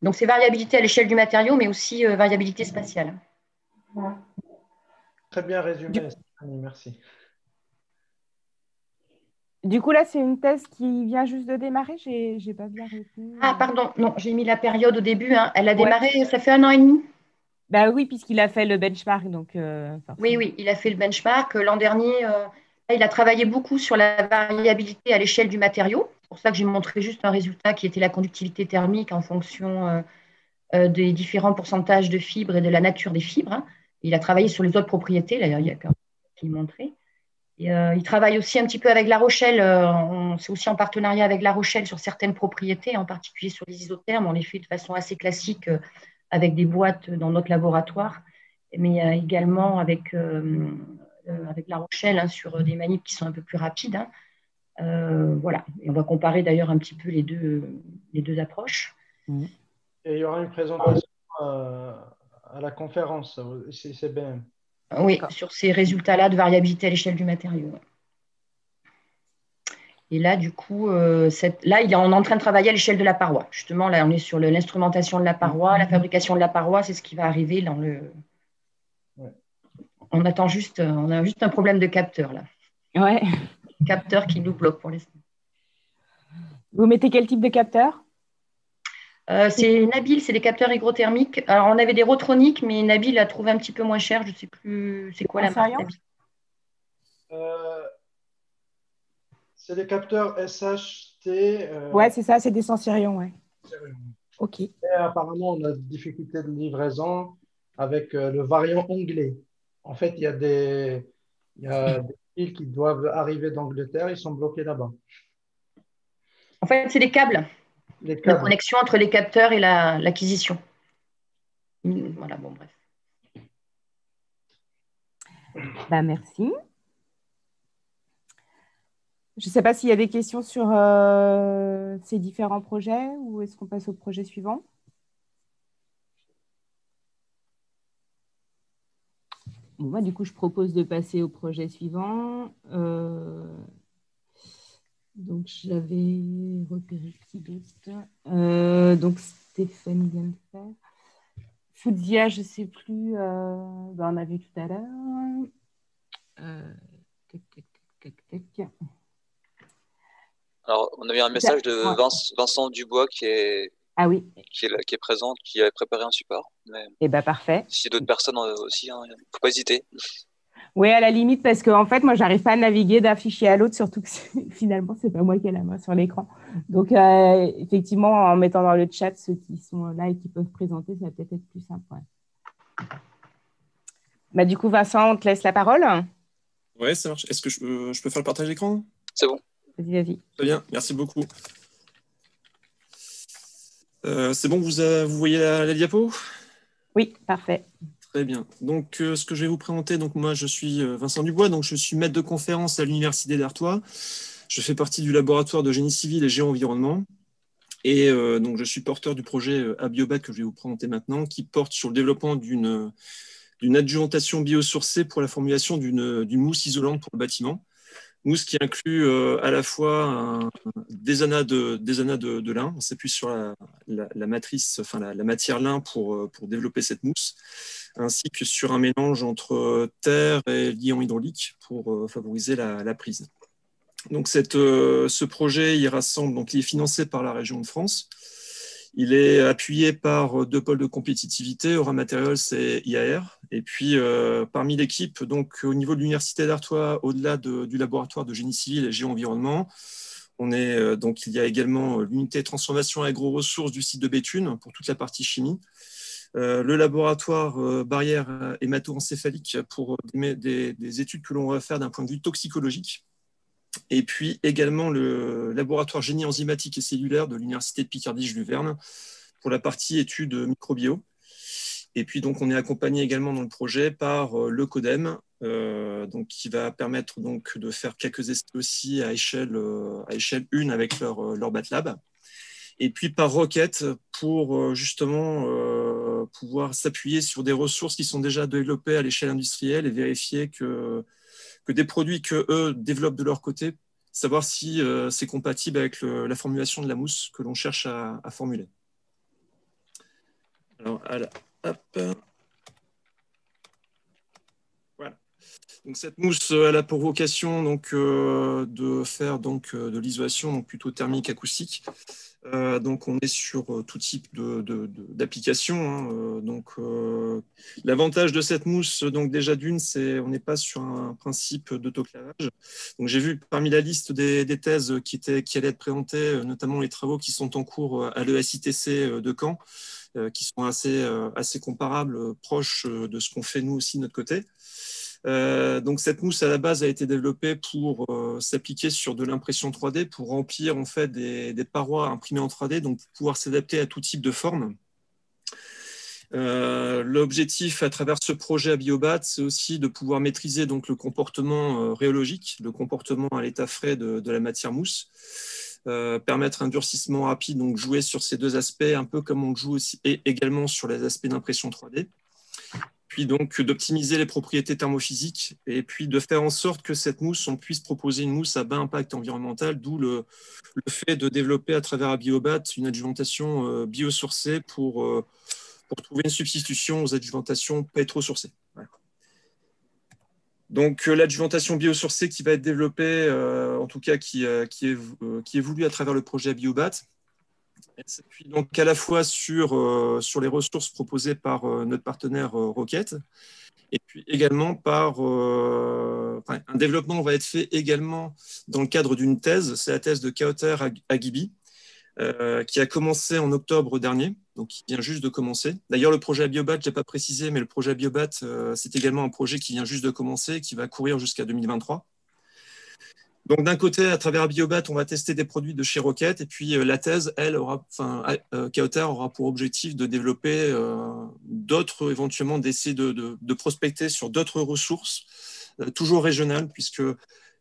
Speaker 9: Donc c'est variabilité à l'échelle du matériau, mais aussi variabilité spatiale.
Speaker 10: Très bien résumé, merci.
Speaker 1: Du coup, là, c'est une thèse qui vient juste de démarrer. J'ai pas bien retenu.
Speaker 9: Ah, pardon, non, j'ai mis la période au début, hein. Elle a démarré, ça fait 1 an et demi.
Speaker 1: Bah oui, puisqu'il a fait le benchmark. Donc,
Speaker 9: oui, il a fait le benchmark. L'an dernier, il a travaillé beaucoup sur la variabilité à l'échelle du matériau. C'est pour ça que j'ai montré juste un résultat qui était la conductivité thermique en fonction des différents pourcentages de fibres et de la nature des fibres, hein. Il a travaillé sur les autres propriétés, d'ailleurs, il y a qu'un qui montré. Et, il travaille aussi un petit peu avec La Rochelle. C'est aussi en partenariat avec La Rochelle sur certaines propriétés, en particulier sur les isothermes. On les fait de façon assez classique avec des boîtes dans notre laboratoire, mais également avec La Rochelle, hein, sur des manips qui sont un peu plus rapides, hein. Voilà. Et on va comparer d'ailleurs un petit peu les deux approches.
Speaker 10: Et il y aura une présentation à la conférence CCBM.
Speaker 9: Oui, sur ces résultats-là de variabilité à l'échelle du matériau. Et là, du coup, là, on est en train de travailler à l'échelle de la paroi. Justement, là, on est sur l'instrumentation de la paroi, la fabrication de la paroi, c'est ce qui va arriver dans le. Ouais. On a juste un problème de capteur, là.
Speaker 1: Ouais.
Speaker 9: Capteur qui nous bloque pour l'instant.
Speaker 1: Vous mettez quel type de capteur?
Speaker 9: C'est Nabil, c'est des capteurs hygrothermiques. Alors, on avait des Rotronics, mais Nabil a trouvé un petit peu moins cher. Je ne sais plus, c'est quoi la marque, Nabil?
Speaker 10: C'est des capteurs SHT.
Speaker 1: Ouais, c'est ça, c'est des Sensirion, ouais. Ok.
Speaker 10: Et apparemment, on a des difficultés de livraison avec le variant anglais. En fait, il y a des fils qui doivent arriver d'Angleterre, ils sont bloqués là-bas.
Speaker 9: En fait, c'est les câbles. La connexion entre les capteurs et l'acquisition. Voilà, bon, bref.
Speaker 1: Bah, merci. Je ne sais pas s'il y a des questions sur ces différents projets ou est-ce qu'on passe au projet suivant? Bon, bah, du coup, je propose de passer au projet suivant. Donc, j'avais repéré qui d'autre. Donc, Stéphanie vient de faire. Foudzia, je ne sais plus. On a vu tout à l'heure.
Speaker 5: Alors, on a eu un message de Vincent Dubois qui est présent, qui avait préparé un support.
Speaker 1: Eh bien, parfait.
Speaker 5: Si d'autres personnes aussi, il ne faut pas hésiter.
Speaker 1: Oui, à la limite, parce qu'en fait, moi, je n'arrive pas à naviguer d'un fichier à l'autre, surtout que finalement, ce n'est pas moi qui ai la main sur l'écran. Donc, effectivement, en mettant dans le chat ceux qui sont là et qui peuvent présenter, ça va peut-être être plus simple. Ouais. Bah, du coup, Vincent, on te laisse la parole.
Speaker 11: Oui, ça marche. Est-ce que je peux faire le partage d'écran?
Speaker 5: C'est bon.
Speaker 1: Vas-y.
Speaker 11: Très bien, merci beaucoup. C'est bon, vous voyez la diapo?
Speaker 1: Oui, parfait.
Speaker 11: Très bien. Donc, ce que je vais vous présenter, donc moi, je suis Vincent Dubois, donc je suis maître de conférence à l'Université d'Artois. Je fais partie du laboratoire de génie civil et géo-environnement. Et donc, je suis porteur du projet Abiobat que je vais vous présenter maintenant, qui porte sur le développement d'une adjuvantation biosourcée pour la formulation d'une mousse isolante pour le bâtiment. Mousse qui inclut à la fois des anas de lin. On s'appuie sur la matrice, enfin la matière lin pour développer cette mousse, ainsi que sur un mélange entre terre et liant hydraulique pour favoriser la prise. Donc ce projet, il rassemble, donc il est financé par la région de France. Il est appuyé par 2 pôles de compétitivité, Aura Materials et IAR. Et puis, parmi l'équipe, donc au niveau de l'Université d'Artois, au-delà du laboratoire de génie civil et géo-environnement, donc il y a également l'unité de transformation agro-ressources du site de Béthune pour toute la partie chimie. Le laboratoire barrière hémato-encéphalique pour des études que l'on va faire d'un point de vue toxicologique. Et puis également le laboratoire génie enzymatique et cellulaire de l'Université de Picardie-Jules Verne pour la partie études microbio. Et puis donc on est accompagné également dans le projet par le CODEM, donc qui va permettre donc de faire quelques essais aussi à échelle 1 avec leur BATLab. Et puis par Rocket pour justement pouvoir s'appuyer sur des ressources qui sont déjà développées à l'échelle industrielle et vérifier que des produits qu'eux développent de leur côté, savoir si c'est compatible avec la formulation de la mousse que l'on cherche à formuler. Alors, hop. Voilà. Donc, cette mousse, elle a pour vocation donc, de faire donc, de l'isolation, donc plutôt thermique, acoustique. Donc, on est sur tout type d'applications. Hein. L'avantage de cette mousse, donc déjà d'une, c'est on n'est pas sur un principe d'autoclavage. Donc, j'ai vu parmi la liste des thèses qui allaient être présentées, notamment les travaux qui sont en cours à l'ESITC de Caen, qui sont assez comparables, proches de ce qu'on fait nous aussi de notre côté. Donc cette mousse à la base a été développée pour s'appliquer sur de l'impression 3D pour remplir en fait des parois imprimées en 3D, donc pour pouvoir s'adapter à tout type de forme. L'objectif à travers ce projet Abiobat, c'est aussi de pouvoir maîtriser donc le comportement rhéologique, le comportement à l'état frais de la matière mousse, permettre un durcissement rapide, donc jouer sur ces 2 aspects, un peu comme on joue aussi et également sur les aspects d'impression 3D. Puis donc d'optimiser les propriétés thermophysiques et puis de faire en sorte que cette mousse, on puisse proposer une mousse à bas impact environnemental, d'où le fait de développer à travers Abiobat une adjuvantation biosourcée pour trouver une substitution aux adjuvantations pétrosourcées. Voilà. Donc l'adjuvantation biosourcée qui va être développée, en tout cas qui est voulue à travers le projet Abiobat. Elle s'appuie donc à la fois sur les ressources proposées par notre partenaire Rocket, et puis également par un développement va être fait également dans le cadre d'une thèse, c'est la thèse de Kauter Agibi, qui a commencé en octobre dernier, donc qui vient juste de commencer. D'ailleurs, le projet Abiobat, je n'ai pas précisé, mais le projet Abiobat, c'est également un projet qui vient juste de commencer, qui va courir jusqu'à 2023. Donc, d'un côté, à travers Biobat, on va tester des produits de chez Rocket. Et puis, la thèse, elle, Kaoter aura pour objectif de développer d'autres, éventuellement, d'essayer de prospecter sur d'autres ressources, toujours régionales, puisque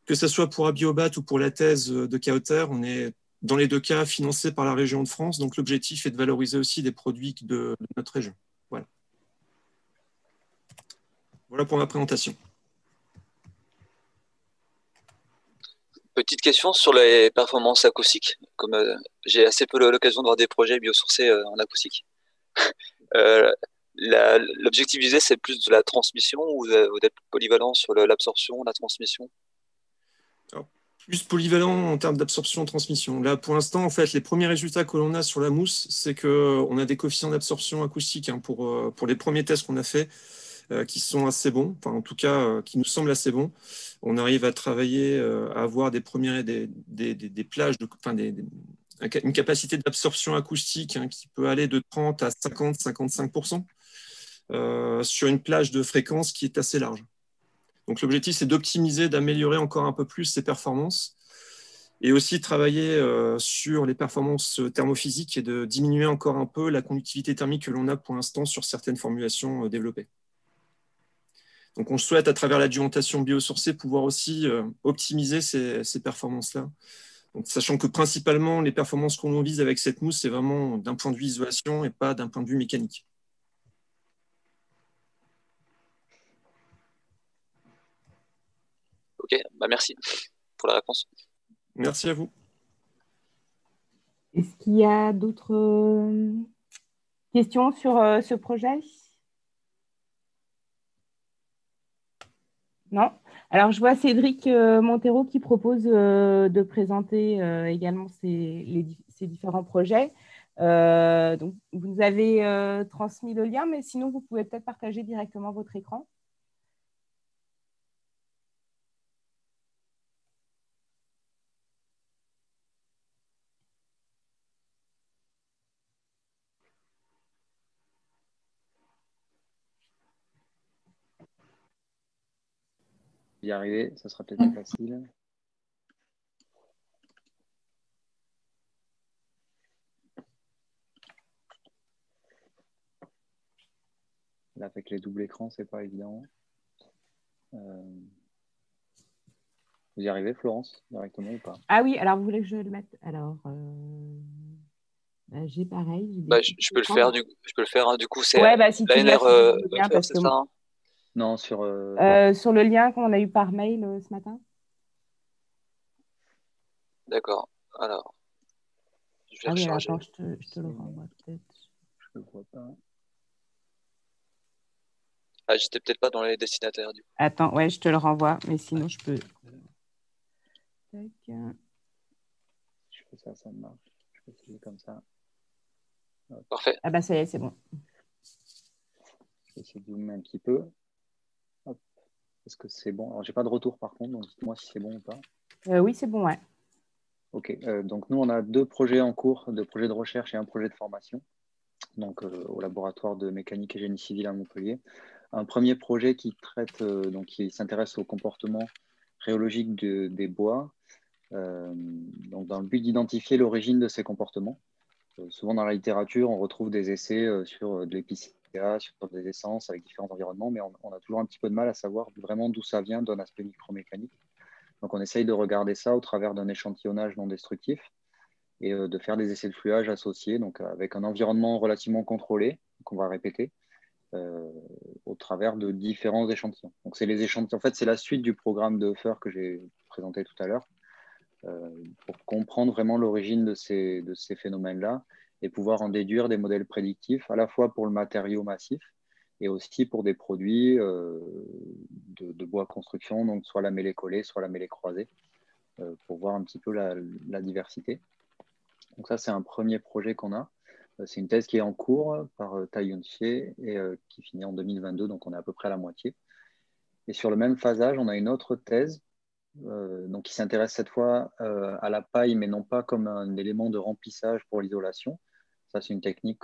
Speaker 11: que ce soit pour Abiobat ou pour la thèse de Kaoter, on est dans les deux cas financé par la région de France. Donc, l'objectif est de valoriser aussi des produits de notre région. Voilà. Voilà pour ma présentation.
Speaker 5: Petite question sur les performances acoustiques. Comme j'ai assez peu l'occasion de voir des projets biosourcés en acoustique. L'objectif visé, c'est plus de la transmission ou d'être polyvalent sur l'absorption, la transmission?
Speaker 11: Alors, plus polyvalent en termes d'absorption-transmission. Là, pour l'instant, en fait, les premiers résultats que l'on a sur la mousse, c'est qu'on a des coefficients d'absorption acoustique hein, pour les premiers tests qu'on a faits. Qui sont assez bons, enfin en tout cas qui nous semblent assez bons. On arrive à travailler, à avoir des plages, une capacité d'absorption acoustique hein, qui peut aller de 30 à 50-55% sur une plage de fréquence qui est assez large. Donc l'objectif, c'est d'optimiser, d'améliorer encore un peu plus ces performances et aussi travailler sur les performances thermophysiques et de diminuer encore un peu la conductivité thermique que l'on a pour l'instant sur certaines formulations développées. Donc, on souhaite, à travers l'adjuvantation biosourcée, pouvoir aussi optimiser ces performances-là. Donc, sachant que principalement, les performances qu'on vise avec cette mousse, c'est vraiment d'un point de vue isolation et pas d'un point de vue mécanique.
Speaker 5: Ok, bah merci pour la réponse.
Speaker 11: Merci à vous.
Speaker 1: Est-ce qu'il y a d'autres questions sur ce projet? Non? Alors, je vois Cédric Montero qui propose de présenter également ces différents projets. Donc, vous nous avez transmis le lien, mais sinon, vous pouvez peut-être partager directement votre écran.
Speaker 7: Y arriver, ça sera peut-être plus facile. Là, avec les doubles écrans, c'est pas évident. Vous y arrivez, Florence, directement ou pas?
Speaker 1: Ah oui, alors vous voulez que je le mette? Alors, j'ai pareil.
Speaker 5: Je peux le faire, je peux le faire. Hein, du coup, c'est
Speaker 1: ouais, bah, si tu
Speaker 5: l'ANR
Speaker 1: parce que
Speaker 5: ça hein
Speaker 7: non, sur
Speaker 1: le lien qu'on a eu par mail ce matin.
Speaker 5: D'accord. Alors, je vais recharger.
Speaker 1: Attends, je te le renvoie peut-être.
Speaker 7: Je ne le vois pas.
Speaker 5: Ah, j'étais peut-être pas dans les destinataires du coup.
Speaker 1: Attends, ouais, je te le renvoie, mais sinon je peux. Tac.
Speaker 7: Je fais ça, ça marche. Je peux essayer comme ça.
Speaker 5: Hop. Parfait.
Speaker 1: Ah bah ça y est, c'est bon.
Speaker 7: Je vais essayer de zoomer un petit peu. Hop. Est-ce que c'est bon? Alors, j'ai pas de retour par contre, donc dites-moi si c'est bon ou pas.
Speaker 1: Oui, c'est bon, ouais.
Speaker 7: Ok, donc nous, on a 2 projets en cours, 2 projets de recherche et un projet de formation, donc au laboratoire de mécanique et génie civil à Montpellier. Un premier projet qui traite, donc qui s'intéresse au comportement rhéologique des bois, donc dans le but d'identifier l'origine de ces comportements. Souvent dans la littérature, on retrouve des essais sur de l'épicéa, sur des essences avec différents environnements, mais on a toujours un petit peu de mal à savoir vraiment d'où ça vient d'un aspect micromécanique. Donc on essaye de regarder ça au travers d'un échantillonnage non destructif et de faire des essais de fluage associés, donc avec un environnement relativement contrôlé, qu'on va répéter, au travers de différents échantillons. Donc c'est les échantillons. En fait, c'est la suite du programme de Hofer que j'ai présenté tout à l'heure, pour comprendre vraiment l'origine de ces phénomènes-là et pouvoir en déduire des modèles prédictifs, à la fois pour le matériau massif et aussi pour des produits de bois construction, donc soit la mêlée collée, soit la mêlée croisée, pour voir un petit peu la diversité. Donc ça, c'est un premier projet qu'on a. C'est une thèse qui est en cours par Tai Yun-Xie et qui finit en 2022, donc on est à peu près à la moitié. Et sur le même phasage, on a une autre thèse donc qui s'intéresse cette fois à la paille, mais non pas comme un élément de remplissage pour l'isolation. Ça, c'est une technique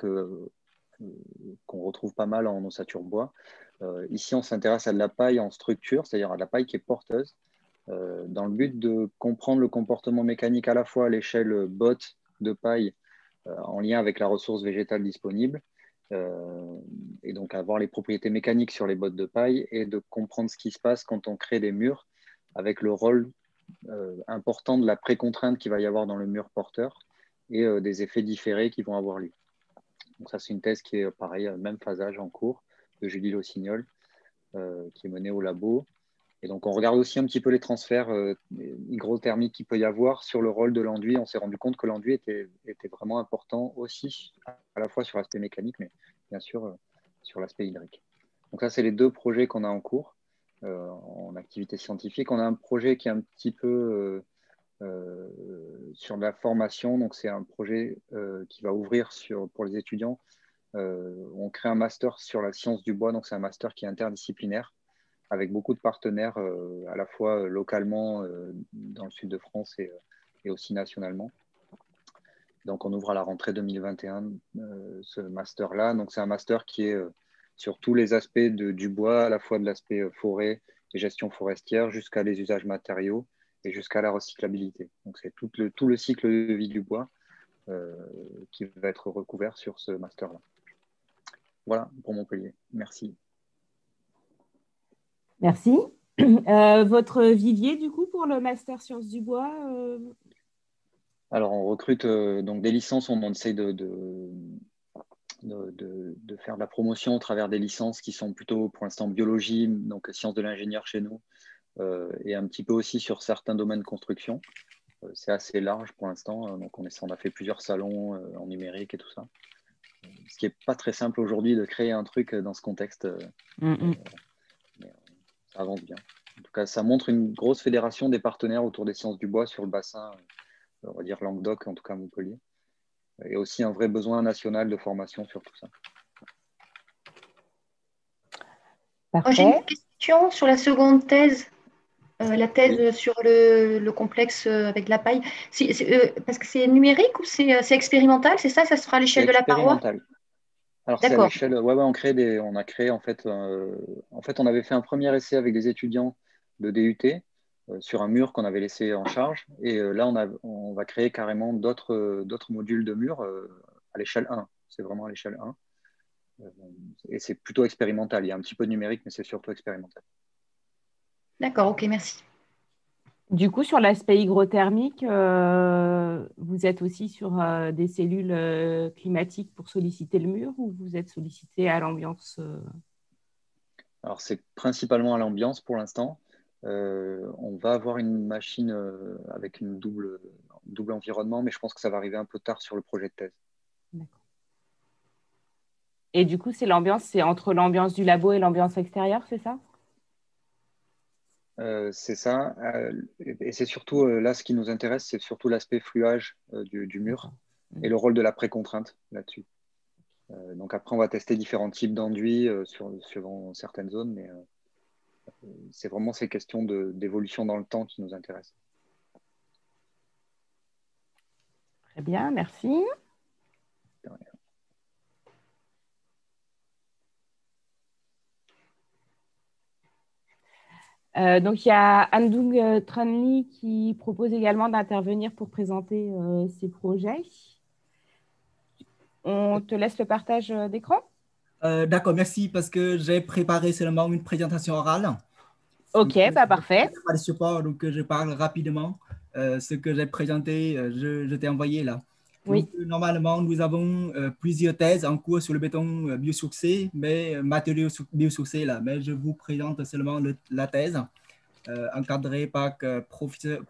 Speaker 7: qu'on retrouve pas mal en ossature bois. Ici, on s'intéresse à de la paille en structure, c'est-à-dire à de la paille qui est porteuse. dans le but de comprendre le comportement mécanique à la fois à l'échelle botte de paille en lien avec la ressource végétale disponible, et donc avoir les propriétés mécaniques sur les bottes de paille et de comprendre ce qui se passe quand on crée des murs avec le rôle important de la précontrainte qu'il va y avoir dans le mur porteur et des effets différés qui vont avoir lieu. Donc ça, c'est une thèse qui est pareil, même phasage en cours de Julie Lossignol, qui est menée au labo. Et donc on regarde aussi un petit peu les transferts hygrothermiques qu'il peut y avoir sur le rôle de l'enduit. On s'est rendu compte que l'enduit était vraiment important aussi, à la fois sur l'aspect mécanique, mais bien sûr sur l'aspect hydrique. Donc ça, c'est les deux projets qu'on a en cours en activité scientifique. On a un projet qui est un petit peu sur la formation. Donc c'est un projet qui va ouvrir pour les étudiants. On crée un master sur la science du bois. Donc c'est un master qui est interdisciplinaire, avec beaucoup de partenaires, à la fois localement dans le sud de France et aussi nationalement. Donc on ouvre à la rentrée 2021 ce master-là. Donc c'est un master qui est sur tous les aspects du bois, à la fois de l'aspect forêt et gestion forestière, jusqu'à les usages matériaux et jusqu'à la recyclabilité. Donc c'est tout le cycle de vie du bois qui va être recouvert sur ce master-là. Voilà pour Montpellier. Merci.
Speaker 1: Merci. Votre vivier, du coup, pour le Master Sciences du Bois
Speaker 7: Alors, on recrute donc des licences. On essaie de faire de la promotion au travers des licences qui sont plutôt, pour l'instant, biologie, donc sciences de l'ingénieur chez nous, et un petit peu aussi sur certains domaines de construction. C'est assez large pour l'instant. Donc, on a fait plusieurs salons en numérique et tout ça. Ce qui n'est pas très simple aujourd'hui de créer un truc dans ce contexte. Ça avance bien. En tout cas, ça montre une grosse fédération des partenaires autour des sciences du bois sur le bassin, on va dire Languedoc, en tout cas Montpellier. Et aussi un vrai besoin national de formation sur tout ça.
Speaker 9: J'ai une question sur la seconde thèse, la thèse sur le complexe avec la paille. Parce que c'est numérique ou c'est expérimental, c'est ça? Ça sera à l'échelle de la paroi?
Speaker 7: Alors, c'est à l'échelle, on a créé, en fait, on avait fait un premier essai avec des étudiants de DUT sur un mur qu'on avait laissé en charge. Et là, on va créer carrément d'autres modules de murs à l'échelle 1. C'est vraiment à l'échelle 1. Et c'est plutôt expérimental. Il y a un petit peu de numérique, mais c'est surtout expérimental.
Speaker 9: D'accord, ok, merci.
Speaker 1: Du coup, sur l'aspect hygrothermique, vous êtes aussi sur des cellules climatiques pour solliciter le mur ou vous êtes sollicité à l'ambiance
Speaker 7: Alors, c'est principalement à l'ambiance pour l'instant. On va avoir une machine avec une double environnement, mais je pense que ça va arriver un peu tard sur le projet de thèse.
Speaker 1: D'accord. Et du coup, c'est entre l'ambiance du labo et l'ambiance extérieure, c'est ça?
Speaker 7: C'est ça, et c'est surtout là ce qui nous intéresse, c'est surtout l'aspect fluage du mur et le rôle de la précontrainte là-dessus. Donc après, on va tester différents types d'enduits suivant certaines zones, mais c'est vraiment ces questions d'évolution dans le temps qui nous intéressent.
Speaker 1: Très bien, merci. Donc, il y a Andung Tranli qui propose également d'intervenir pour présenter ses projets. On te laisse le partage d'écran.
Speaker 12: D'accord, merci, parce que j'ai préparé seulement une présentation orale.
Speaker 1: Ok, bah parfait.
Speaker 12: Pas de support, donc je parle rapidement. Ce que j'ai présenté, je t'ai envoyé là.
Speaker 1: Oui.
Speaker 12: Donc, normalement, nous avons plusieurs thèses en cours sur le béton biosourcé, mais matériaux biosourcés là. Mais je vous présente seulement la thèse encadrée par professeur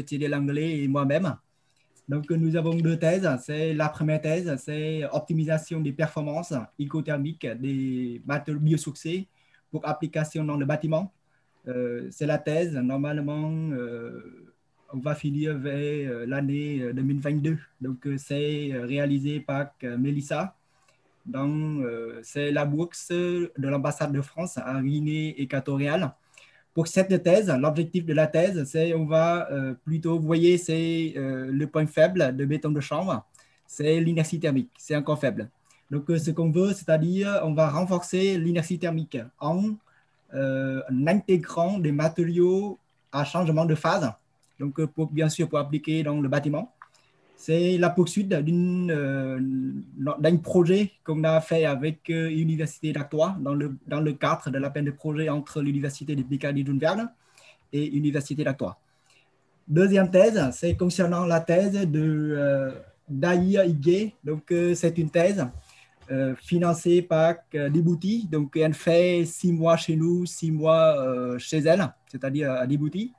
Speaker 12: Thierry Langlais et moi-même. Donc, nous avons deux thèses. La première thèse, c'est optimisation des performances hygrothermiques des matériaux biosourcés pour application dans le bâtiment. C'est la thèse. Normalement, on va finir vers l'année 2022. Donc, c'est réalisé par Mélissa. C'est la bourse de l'ambassade de France à Guinée équatoriale. Pour cette thèse, l'objectif de la thèse, c'est on va plutôt, vous voyez, c'est le point faible de béton de chambre, c'est l'inertie thermique, c'est encore faible. Donc, ce qu'on veut, c'est-à-dire on va renforcer l'inertie thermique en en intégrant des matériaux à changement de phase, donc bien sûr pour appliquer dans le bâtiment. C'est la poursuite d'un projet qu'on a fait avec l'Université d'Artois dans le cadre de l'appel de projet entre l'Université de Picardie-Dunverne et l'Université d'Artois. Deuxième thèse, c'est concernant la thèse de Daïa Higué. Donc, c'est une thèse financée par Djibouti. Donc, elle fait 6 mois chez nous, 6 mois chez elle, c'est-à-dire à Djibouti.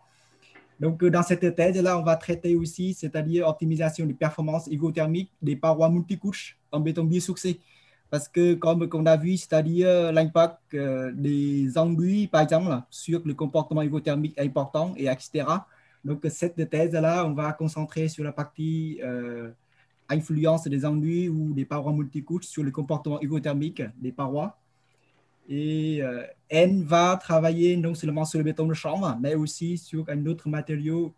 Speaker 12: Donc, dans cette thèse-là, on va traiter aussi, c'est-à-dire optimisation des performances hygothermiques des parois multicouches en béton biosourcé. Parce que, comme on a vu, c'est-à-dire l'impact des enduits, par exemple, sur le comportement hygothermique est important, et etc. Donc, cette thèse-là, on va concentrer sur la partie influence des enduits ou des parois multicouches sur le comportement hygothermique des parois. Et elle va travailler non seulement sur le béton de chambre, mais aussi sur un autre matériau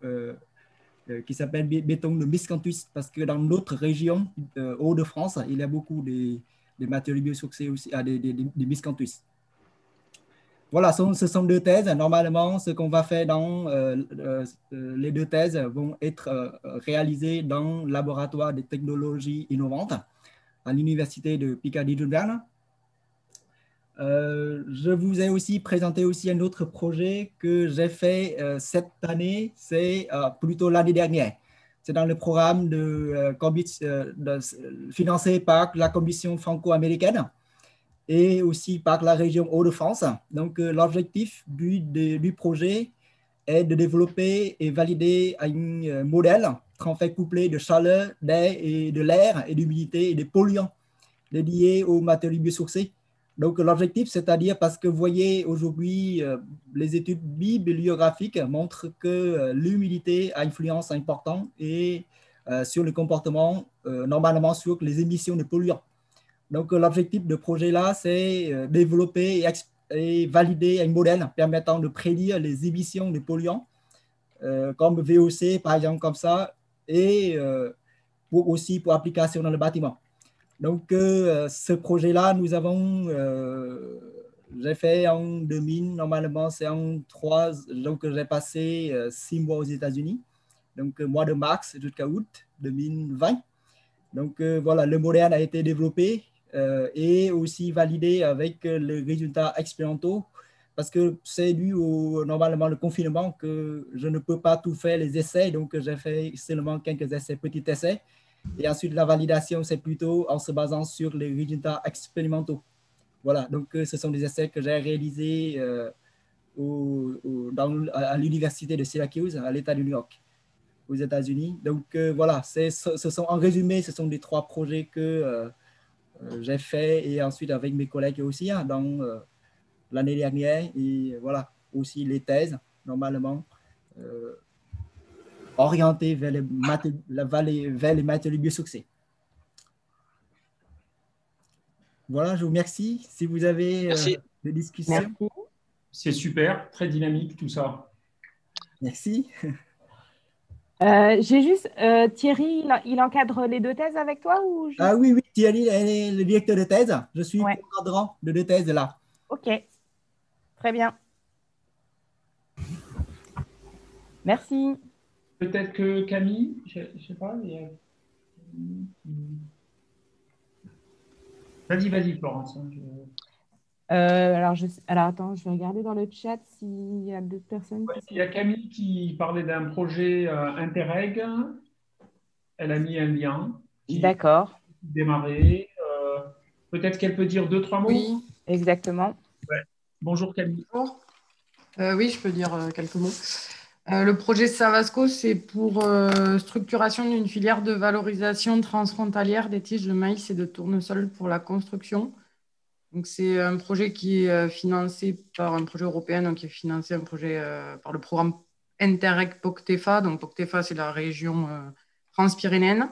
Speaker 12: qui s'appelle béton de miscanthus, parce que dans notre région, Hauts-de-France, il y a beaucoup de matériaux biosourcés aussi, des miscanthus. Voilà, ce sont 2 thèses. Normalement, ce qu'on va faire dans les 2 thèses vont être réalisées dans le laboratoire de technologies innovantes à l'Université de Picardie-Dunverne. Je vous ai aussi présenté aussi un autre projet que j'ai fait cette année, c'est plutôt l'année dernière. C'est dans le programme financé par la Commission franco-américaine et aussi par la région Hauts-de-France. Donc, l'objectif du projet est de développer et valider un modèle transfert couplé de chaleur, d'air et de l'air et d'humidité et des polluants dédiés aux matériaux biosourcés. Donc, l'objectif, c'est-à-dire parce que vous voyez aujourd'hui, les études bibliographiques montrent que l'humidité a une influence importante et sur le comportement, normalement sur les émissions de polluants. Donc, l'objectif de projet-là, c'est développer et valider un modèle permettant de prédire les émissions de polluants, comme VOC, par exemple, comme ça, et aussi pour application dans le bâtiment. Donc, ce projet-là, j'ai fait en 2000, normalement c'est en 3, donc j'ai passé 6 mois aux États-Unis, donc mois de mars jusqu'à août 2020. Donc, voilà, le modèle a été développé et aussi validé avec les résultats expérimentaux, parce que c'est dû normalement le confinement que je ne peux pas tout faire les essais, donc j'ai fait seulement quelques essais, petits essais. Et ensuite, la validation, c'est plutôt en se basant sur les résultats expérimentaux. Voilà, donc ce sont des essais que j'ai réalisés à l'université de Syracuse, à l'État de New York, aux États-Unis. Donc voilà, en résumé, ce sont les 3 projets que j'ai faits et ensuite avec mes collègues aussi dans l'année dernière. Et voilà, aussi les thèses, normalement. Orienté vers les matériaux biosourcés. Voilà, je vous remercie. Si vous avez des discussions.
Speaker 1: Merci.
Speaker 2: C'est super, très dynamique tout ça.
Speaker 12: Merci.
Speaker 1: J'ai juste, Thierry, il encadre les 2 thèses avec toi ou
Speaker 12: Ah oui, Thierry est le directeur de thèse. Je suis co-encadrant de 2 thèses là.
Speaker 1: Ok, très bien. Merci.
Speaker 2: Peut-être que Camille, je ne sais pas. Vas-y, Florence.
Speaker 1: Alors, attends, je vais regarder dans le chat s'il y a d'autres personnes.
Speaker 2: Il y a Camille qui parlait d'un projet Interreg. Elle a mis un lien.
Speaker 1: D'accord.
Speaker 2: Démarrer. Peut-être qu'elle peut dire 2-3 mots.
Speaker 13: Oui,
Speaker 1: exactement.
Speaker 2: Ouais. Bonjour Camille.
Speaker 13: Bonjour. Oui, je peux dire quelques mots. Le projet Savasco, c'est pour structuration d'une filière de valorisation transfrontalière des tiges de maïs et de tournesol pour la construction. Donc, c'est un projet qui est financé par un projet européen, donc qui est financé un projet par le programme Interreg POCTEFA. Donc, POCTEFA, c'est la région transpyrénéenne.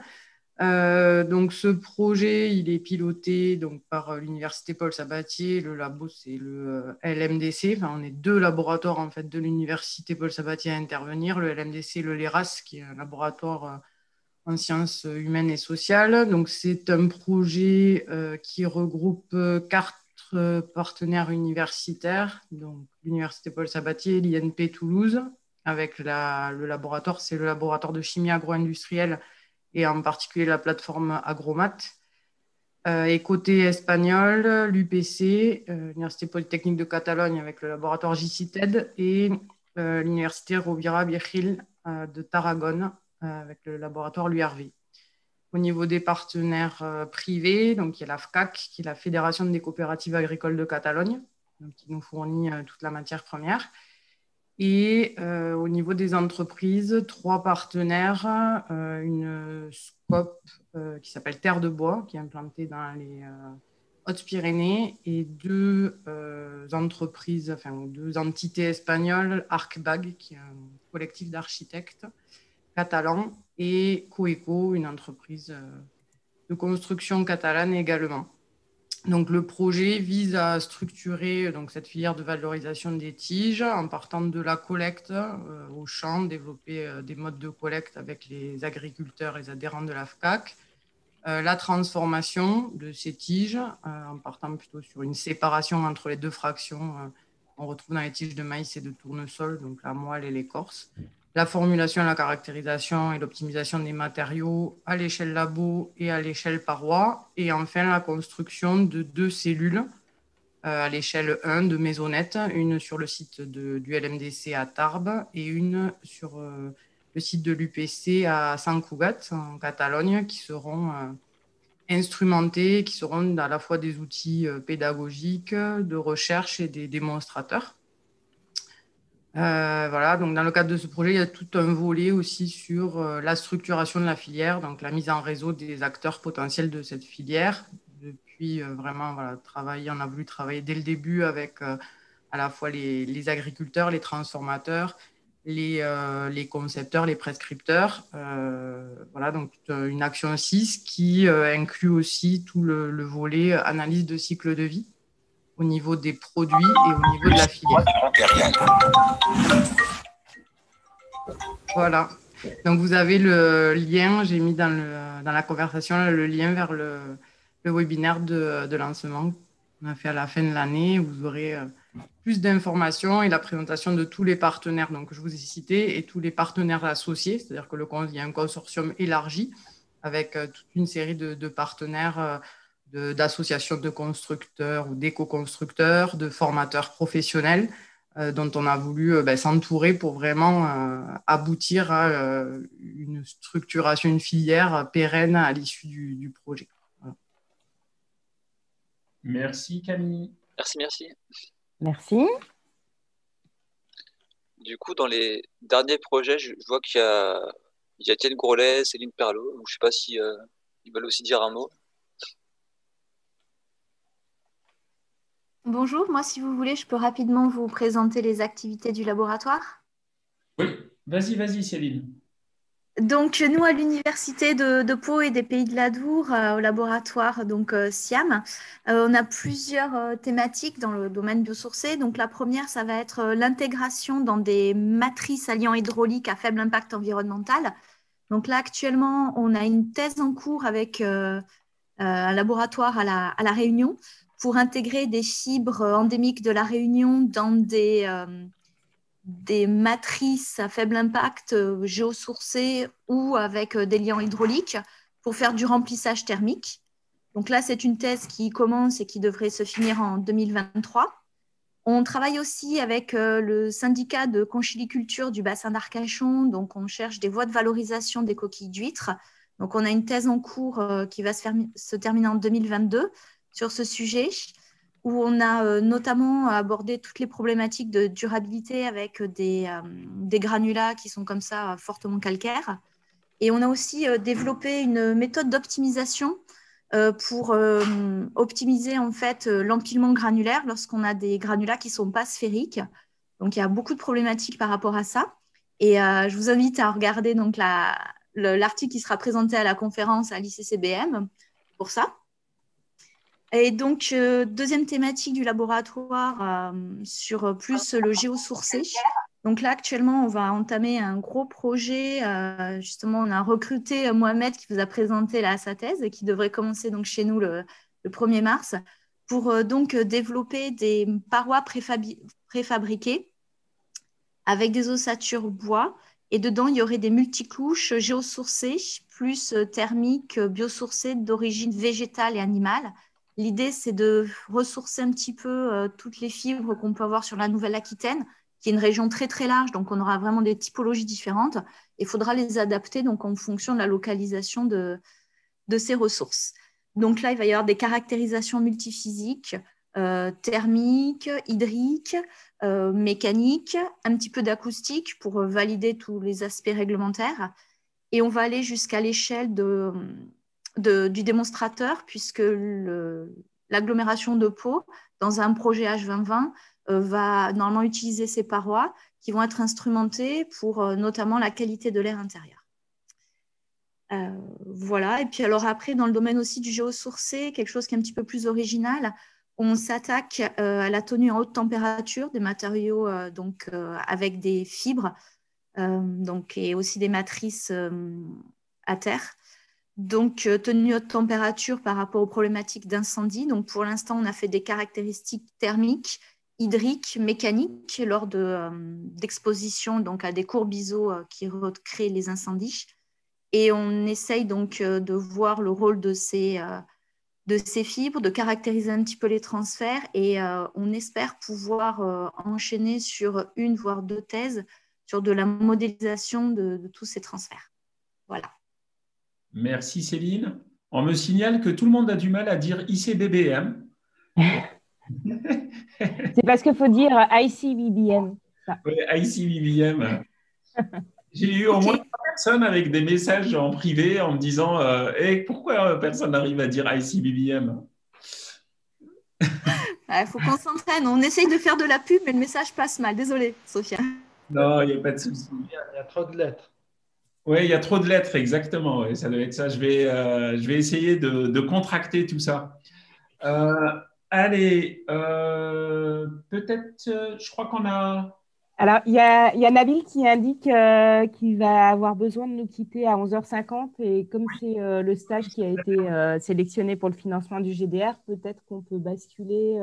Speaker 13: Donc, ce projet, il est piloté donc, par l'université Paul Sabatier. Le labo, c'est le LMDC. Enfin, on est 2 laboratoires en fait, de l'université Paul Sabatier à intervenir. Le LMDC, le LERAS, qui est un laboratoire en sciences humaines et sociales. Donc, c'est un projet qui regroupe 4 4 partenaires universitaires, donc l'Université Paul Sabatier, l'INP Toulouse, avec le laboratoire, c'est le laboratoire de chimie agro-industrielle et en particulier la plateforme Agromat. Et côté espagnol, l'UPC, l'Université Polytechnique de Catalogne avec le laboratoire JCTED et l'Université Rovira Virgil de Tarragone avec le laboratoire l'URV. Au niveau des partenaires privés, donc il y a la FCAC, qui est la Fédération des coopératives agricoles de Catalogne, donc, qui nous fournit toute la matière première. Et au niveau des entreprises, 3 partenaires, une SCOP qui s'appelle Terre de Bois, qui est implantée dans les Hautes-Pyrénées, et 2 entreprises, enfin 2 entités espagnoles, ArcBag, qui est un collectif d'architectes catalans, et Coeco, une entreprise de construction catalane également. Donc, le projet vise à structurer donc, cette filière de valorisation des tiges en partant de la collecte au champ, développer des modes de collecte avec les agriculteurs et les adhérents de la FCAC, la transformation de ces tiges en partant plutôt sur une séparation entre les 2 fractions qu'on retrouve dans les tiges de maïs et de tournesol, donc la moelle et l'écorce. La formulation, la caractérisation et l'optimisation des matériaux à l'échelle labo et à l'échelle paroi. Et enfin, la construction de 2 cellules à l'échelle 1 de maisonnettes, une sur le site du LMDC à Tarbes et une sur le site de l'UPC à Sant Cugat, en Catalogne, qui seront instrumentées, qui seront à la fois des outils pédagogiques, de recherche et des démonstrateurs. Voilà, donc dans le cadre de ce projet, il y a tout un volet aussi sur la structuration de la filière, donc la mise en réseau des acteurs potentiels de cette filière. Depuis vraiment, voilà, on a voulu travailler dès le début avec à la fois les agriculteurs, les transformateurs, les concepteurs, les prescripteurs. Voilà, donc une action 6 qui inclut aussi tout le volet analyse de cycle de vie au niveau des produits et au niveau de la filière. Voilà. Donc, vous avez le lien, j'ai mis dans la conversation le lien vers le webinaire de lancement qu'on a fait à la fin de l'année. Vous aurez plus d'informations et la présentation de tous les partenaires donc, que je vous ai cités et tous les partenaires associés, c'est-à-dire qu'il y a un consortium élargi avec toute une série de partenaires d'associations de constructeurs ou d'éco-constructeurs, de formateurs professionnels dont on a voulu s'entourer pour vraiment aboutir à une structuration, une filière pérenne à l'issue du projet. Voilà.
Speaker 2: Merci Camille.
Speaker 5: Merci.
Speaker 1: Merci.
Speaker 5: Du coup, dans les derniers projets, je vois qu'il y a Étienne Grolet, Céline Perlot. Je ne sais pas si ils veulent aussi dire un mot.
Speaker 14: Bonjour, moi si vous voulez, je peux rapidement vous présenter les activités du laboratoire.
Speaker 2: Oui, vas-y Céline.
Speaker 14: Donc nous à l'université de Pau et des Pays de l'Adour, au laboratoire donc SIAM, on a plusieurs thématiques dans le domaine biosourcé. Donc la première, ça va être l'intégration dans des matrices à liant hydraulique à faible impact environnemental. Donc là actuellement, on a une thèse en cours avec un laboratoire à la Réunion pour intégrer des fibres endémiques de la Réunion dans des matrices à faible impact géosourcées ou avec des liants hydrauliques pour faire du remplissage thermique. Donc là, c'est une thèse qui commence et qui devrait se finir en 2023. On travaille aussi avec le syndicat de conchiliculture du bassin d'Arcachon. Donc, on cherche des voies de valorisation des coquilles d'huîtres. Donc, on a une thèse en cours qui va se terminer en 2022 sur ce sujet, où on a notamment abordé toutes les problématiques de durabilité avec des granulats qui sont comme ça fortement calcaires. Et on a aussi développé une méthode d'optimisation pour optimiser en fait l'empilement granulaire lorsqu'on a des granulats qui ne sont pas sphériques. Donc, il y a beaucoup de problématiques par rapport à ça. Et je vous invite à regarder donc l'article qui sera présenté à la conférence à l'ICCBM pour ça. Et donc, deuxième thématique du laboratoire sur plus le géosourcé. Donc là, actuellement, on va entamer un gros projet. Justement, on a recruté Mohamed qui vous a présenté sa thèse et qui devrait commencer donc chez nous le 1er mars pour donc développer des parois préfabriquées avec des ossatures bois. Et dedans, il y aurait des multicouches géosourcées, plus thermiques, biosourcées d'origine végétale et animale. L'idée, c'est de ressourcer un petit peu toutes les fibres qu'on peut avoir sur la Nouvelle-Aquitaine, qui est une région très, très large, donc on aura vraiment des typologies différentes. Il faudra les adapter donc, en fonction de la localisation de ces ressources. Donc là, il va y avoir des caractérisations multiphysiques, thermiques, hydriques, mécaniques, un petit peu d'acoustique pour valider tous les aspects réglementaires. Et on va aller jusqu'à l'échelle du démonstrateur, puisque l'agglomération de Pau, dans un projet H2020, va normalement utiliser ces parois qui vont être instrumentées pour notamment la qualité de l'air intérieur. Voilà. Et puis alors après, dans le domaine aussi du géosourcé, quelque chose qui est un petit peu plus original, on s'attaque à la tenue en haute température des matériaux avec des fibres et aussi des matrices à terre. Donc, tenue haute température par rapport aux problématiques d'incendie. Donc, pour l'instant, on a fait des caractéristiques thermiques, hydriques, mécaniques lors d'exposition à des courbes ISO qui recréent les incendies. Et on essaye donc de voir le rôle de ces fibres, de caractériser un petit peu les transferts et on espère pouvoir enchaîner sur une voire deux thèses sur de la modélisation de tous ces transferts. Voilà.
Speaker 2: Merci Céline. On me signale que tout le monde a du mal à dire ICBBM.
Speaker 1: C'est parce qu'il faut dire ICBBM.
Speaker 2: Oui, ICBBM. J'ai eu au moins 3 personnes avec des messages en privé en me disant pourquoi personne n'arrive à dire ICBBM?
Speaker 14: Il faut qu'on s'entraîne. On essaye de faire de la pub, mais le message passe mal. Désolée, Sophia.
Speaker 2: Non, il n'y a pas de souci.
Speaker 10: Il y a trop de lettres.
Speaker 2: Oui, il y a trop de lettres, exactement. Oui, ça doit être ça. Je vais essayer de contracter tout ça. Allez, peut-être, je crois qu'on a…
Speaker 1: Alors, il y a Nabil qui indique qu'il va avoir besoin de nous quitter à 11h50 et comme c'est le stage qui a été sélectionné pour le financement du GDR, peut-être qu'on peut basculer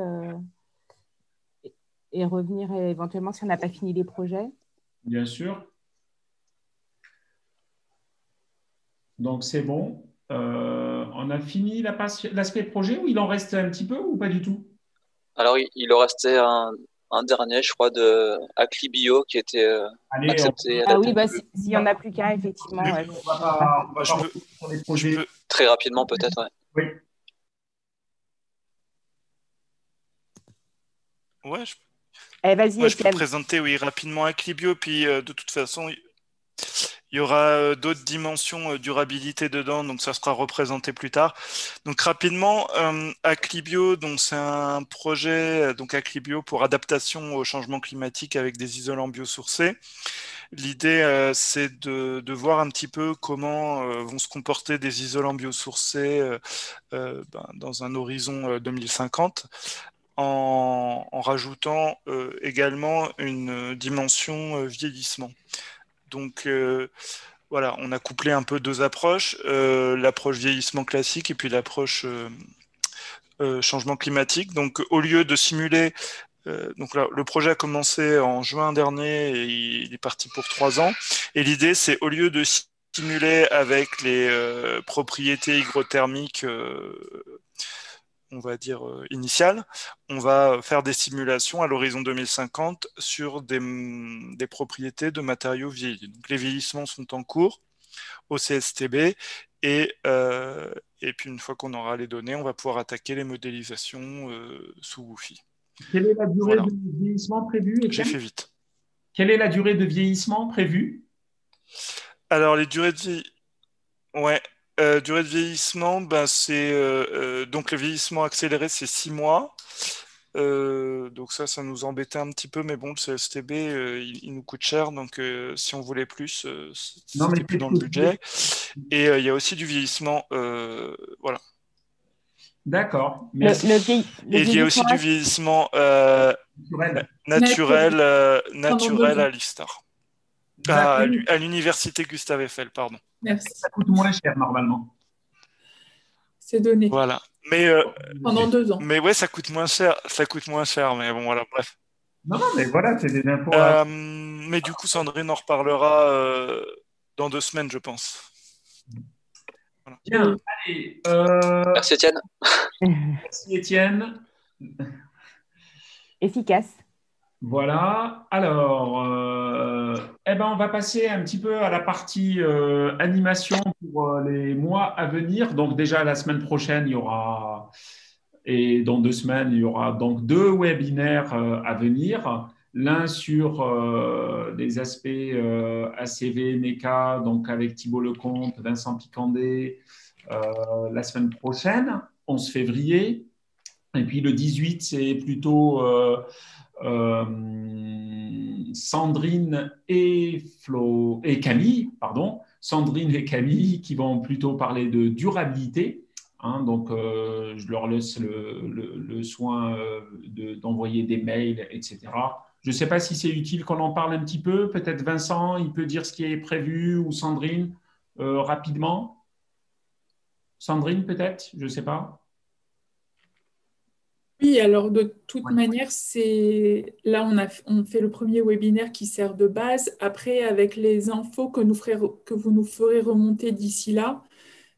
Speaker 1: et revenir éventuellement si on n'a pas fini les projets.
Speaker 2: Bien sûr. Donc, c'est bon. On a fini l'aspect projet ou il en reste un petit peu ou pas du tout?
Speaker 5: Alors, il en restait un dernier, je crois, de Aclibio qui était accepté.
Speaker 1: Ah oui, s'il n'y en a plus qu'un, effectivement. Ouais.
Speaker 5: Très rapidement, peut-être. Ouais.
Speaker 2: Oui.
Speaker 15: Ouais,
Speaker 1: je
Speaker 15: peux présenter rapidement Aclibio, puis de toute façon, il y aura d'autres dimensions durabilité dedans, donc ça sera représenté plus tard. Donc rapidement, Aclibio, c'est un projet Aclibio pour adaptation au changement climatique avec des isolants biosourcés. L'idée, c'est de voir un petit peu comment vont se comporter des isolants biosourcés dans un horizon 2050. En rajoutant également une dimension vieillissement. Donc voilà, on a couplé un peu deux approches, l'approche vieillissement classique et puis l'approche changement climatique. Donc au lieu de simuler, le projet a commencé en juin dernier et il est parti pour 3 ans. Et l'idée, c'est au lieu de simuler avec les propriétés hygrothermiques on va dire initiale, on va faire des simulations à l'horizon 2050 sur des propriétés de matériaux vieillis. Donc, les vieillissements sont en cours au CSTB et puis une fois qu'on aura les données, on va pouvoir attaquer les modélisations sous Wi-Fi.
Speaker 2: Quelle est la durée de vieillissement prévue?
Speaker 15: J'ai fait vite.
Speaker 2: Quelle est la durée de vieillissement prévue?
Speaker 15: Alors, les durées de vie… Ouais. Durée de vieillissement, c'est donc le vieillissement accéléré, c'est 6 mois. Donc ça nous embêtait un petit peu, mais bon, le CSTB, il nous coûte cher, donc si on voulait plus, c'était plus dans le budget. Et il y a aussi du vieillissement, voilà.
Speaker 2: D'accord.
Speaker 15: Et il y a aussi du vieillissement naturel à l'ISTAR. À l'université Gustave Eiffel, pardon.
Speaker 4: Merci.
Speaker 2: Ça coûte moins cher normalement.
Speaker 4: C'est donné.
Speaker 15: Voilà. Mais,
Speaker 4: pendant 2 ans.
Speaker 15: Mais ouais, ça coûte moins cher. Ça coûte moins cher, mais bon, voilà, bref.
Speaker 2: Non, mais voilà, c'est des infos.
Speaker 15: Mais du coup, Sandrine en reparlera dans 2 semaines, je pense.
Speaker 2: Voilà. Bien, allez.
Speaker 5: Merci Étienne.
Speaker 2: Merci Étienne.
Speaker 1: Efficace.
Speaker 2: Voilà. Alors, on va passer un petit peu à la partie animation pour les mois à venir. Donc déjà, la semaine prochaine, il y aura, et dans 2 semaines, il y aura donc 2 webinaires à venir. L'un sur les aspects ACV, NECA, donc avec Thibault Lecomte, Vincent Picandé, la semaine prochaine, 11 février. Et puis le 18, c'est plutôt Sandrine et Camille, Sandrine et Camille qui vont plutôt parler de durabilité. Donc, je leur laisse le soin d'envoyer des mails, etc. Je ne sais pas si c'est utile qu'on en parle un petit peu. Peut-être Vincent, il peut dire ce qui est prévu, ou Sandrine, rapidement. Sandrine, peut-être, je ne sais pas.
Speaker 4: Oui, alors de toute manière, là, on fait le premier webinaire qui sert de base. Après, avec les infos que vous nous ferez remonter d'ici là,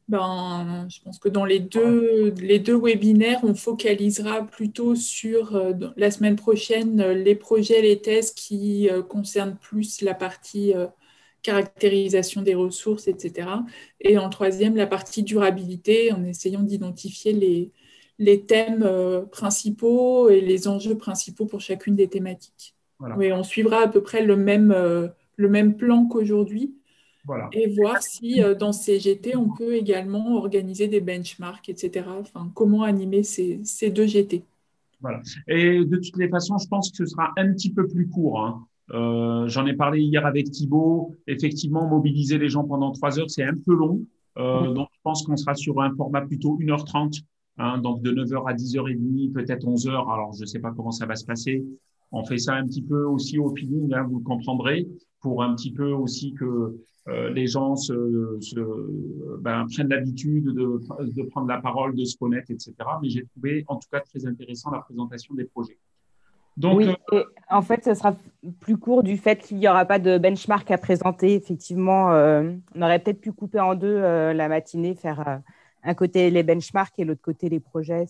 Speaker 4: je pense que dans les deux webinaires, on focalisera plutôt sur la semaine prochaine les projets, les thèses qui concernent plus la partie caractérisation des ressources, etc. Et dans le troisième, la partie durabilité, en essayant d'identifier les thèmes principaux et les enjeux principaux pour chacune des thématiques. Voilà. Mais on suivra à peu près le même plan qu'aujourd'hui. Voilà. Et voir si dans ces GT, on peut également organiser des benchmarks, etc. Enfin, comment animer ces 2 GT.
Speaker 2: Voilà. Et de toutes les façons, je pense que ce sera un petit peu plus court. J'en ai parlé hier avec Thibault. Effectivement, mobiliser les gens pendant 3 heures, c'est un peu long. Donc, je pense qu'on sera sur un format plutôt 1h30. Donc, de 9h à 10h30, peut-être 11h. Alors, je ne sais pas comment ça va se passer. On fait ça un petit peu aussi au feeling, vous le comprendrez, pour un petit peu aussi que les gens prennent l'habitude de prendre la parole, de se connaître, etc. Mais j'ai trouvé en tout cas très intéressant la présentation des projets. Donc,
Speaker 1: oui, et en fait, ce sera plus court du fait qu'il n'y aura pas de benchmark à présenter. Effectivement, on aurait peut-être pu couper en 2 la matinée, faire un côté les benchmarks et l'autre côté les projets.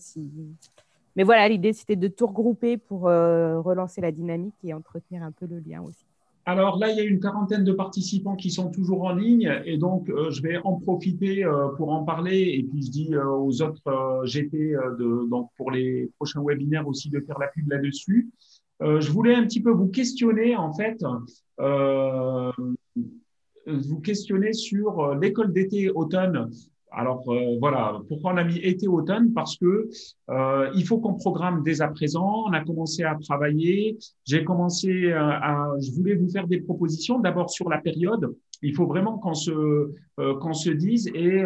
Speaker 1: Mais voilà, l'idée, c'était de tout regrouper pour relancer la dynamique et entretenir un peu le lien aussi.
Speaker 2: Alors là, il y a une 40aine de participants qui sont toujours en ligne et donc je vais en profiter pour en parler et puis je dis aux autres GT donc pour les prochains webinaires aussi de faire la pub là-dessus. Je voulais un petit peu vous questionner en fait, vous questionner sur l'école d'été automne. Alors voilà, pourquoi on a mis été-automne? Parce que il faut qu'on programme dès à présent. On a commencé à travailler. Je voulais vous faire des propositions. D'abord sur la période, il faut vraiment qu'on se dise. Et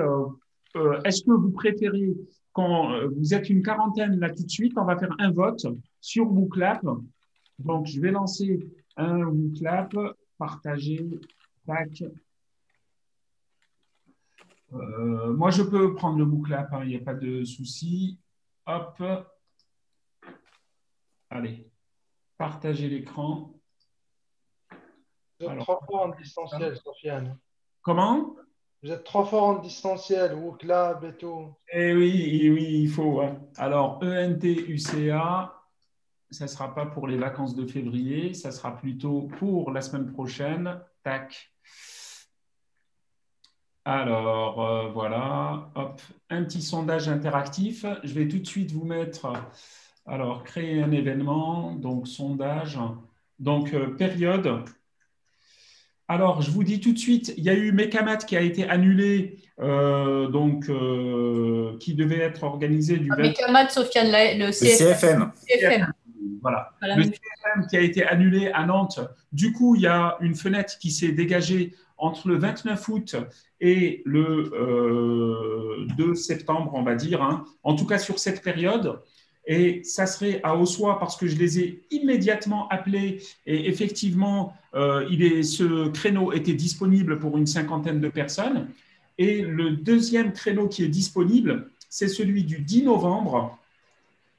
Speaker 2: est-ce que vous préférez quand vous êtes une 40aine là tout de suite, on va faire un vote sur WooClap. Donc je vais lancer un WooClap, partager, tac. Moi, je peux prendre le WooClap, il n'y a pas de souci. Hop. Allez, partager l'écran.
Speaker 10: Vous êtes trop fort en distanciel, Sofiane.
Speaker 2: Comment?
Speaker 10: Vous êtes trop fort en distanciel, WooClap et tout.
Speaker 2: Eh oui, il faut. Alors, ENT-UCA, ça ne sera pas pour les vacances de février, ça sera plutôt pour la semaine prochaine. Tac. Alors, voilà, hop, un petit sondage interactif. Je vais tout de suite vous mettre, alors, créer un événement, donc sondage, donc période. Alors, je vous dis tout de suite, il y a eu Mekamat qui a été annulé, qui devait être organisé du...
Speaker 16: Mekamat, Sofiane, le
Speaker 2: CFM.
Speaker 16: CFM.
Speaker 2: Voilà. Le CFM qui a été annulé à Nantes. Du coup, il y a une fenêtre qui s'est dégagée entre le 29 août et le 2 septembre, on va dire, en tout cas sur cette période. Et ça serait à Ossois parce que je les ai immédiatement appelés et effectivement, ce créneau était disponible pour une 50aine de personnes. Et le deuxième créneau qui est disponible, c'est celui du 10 novembre.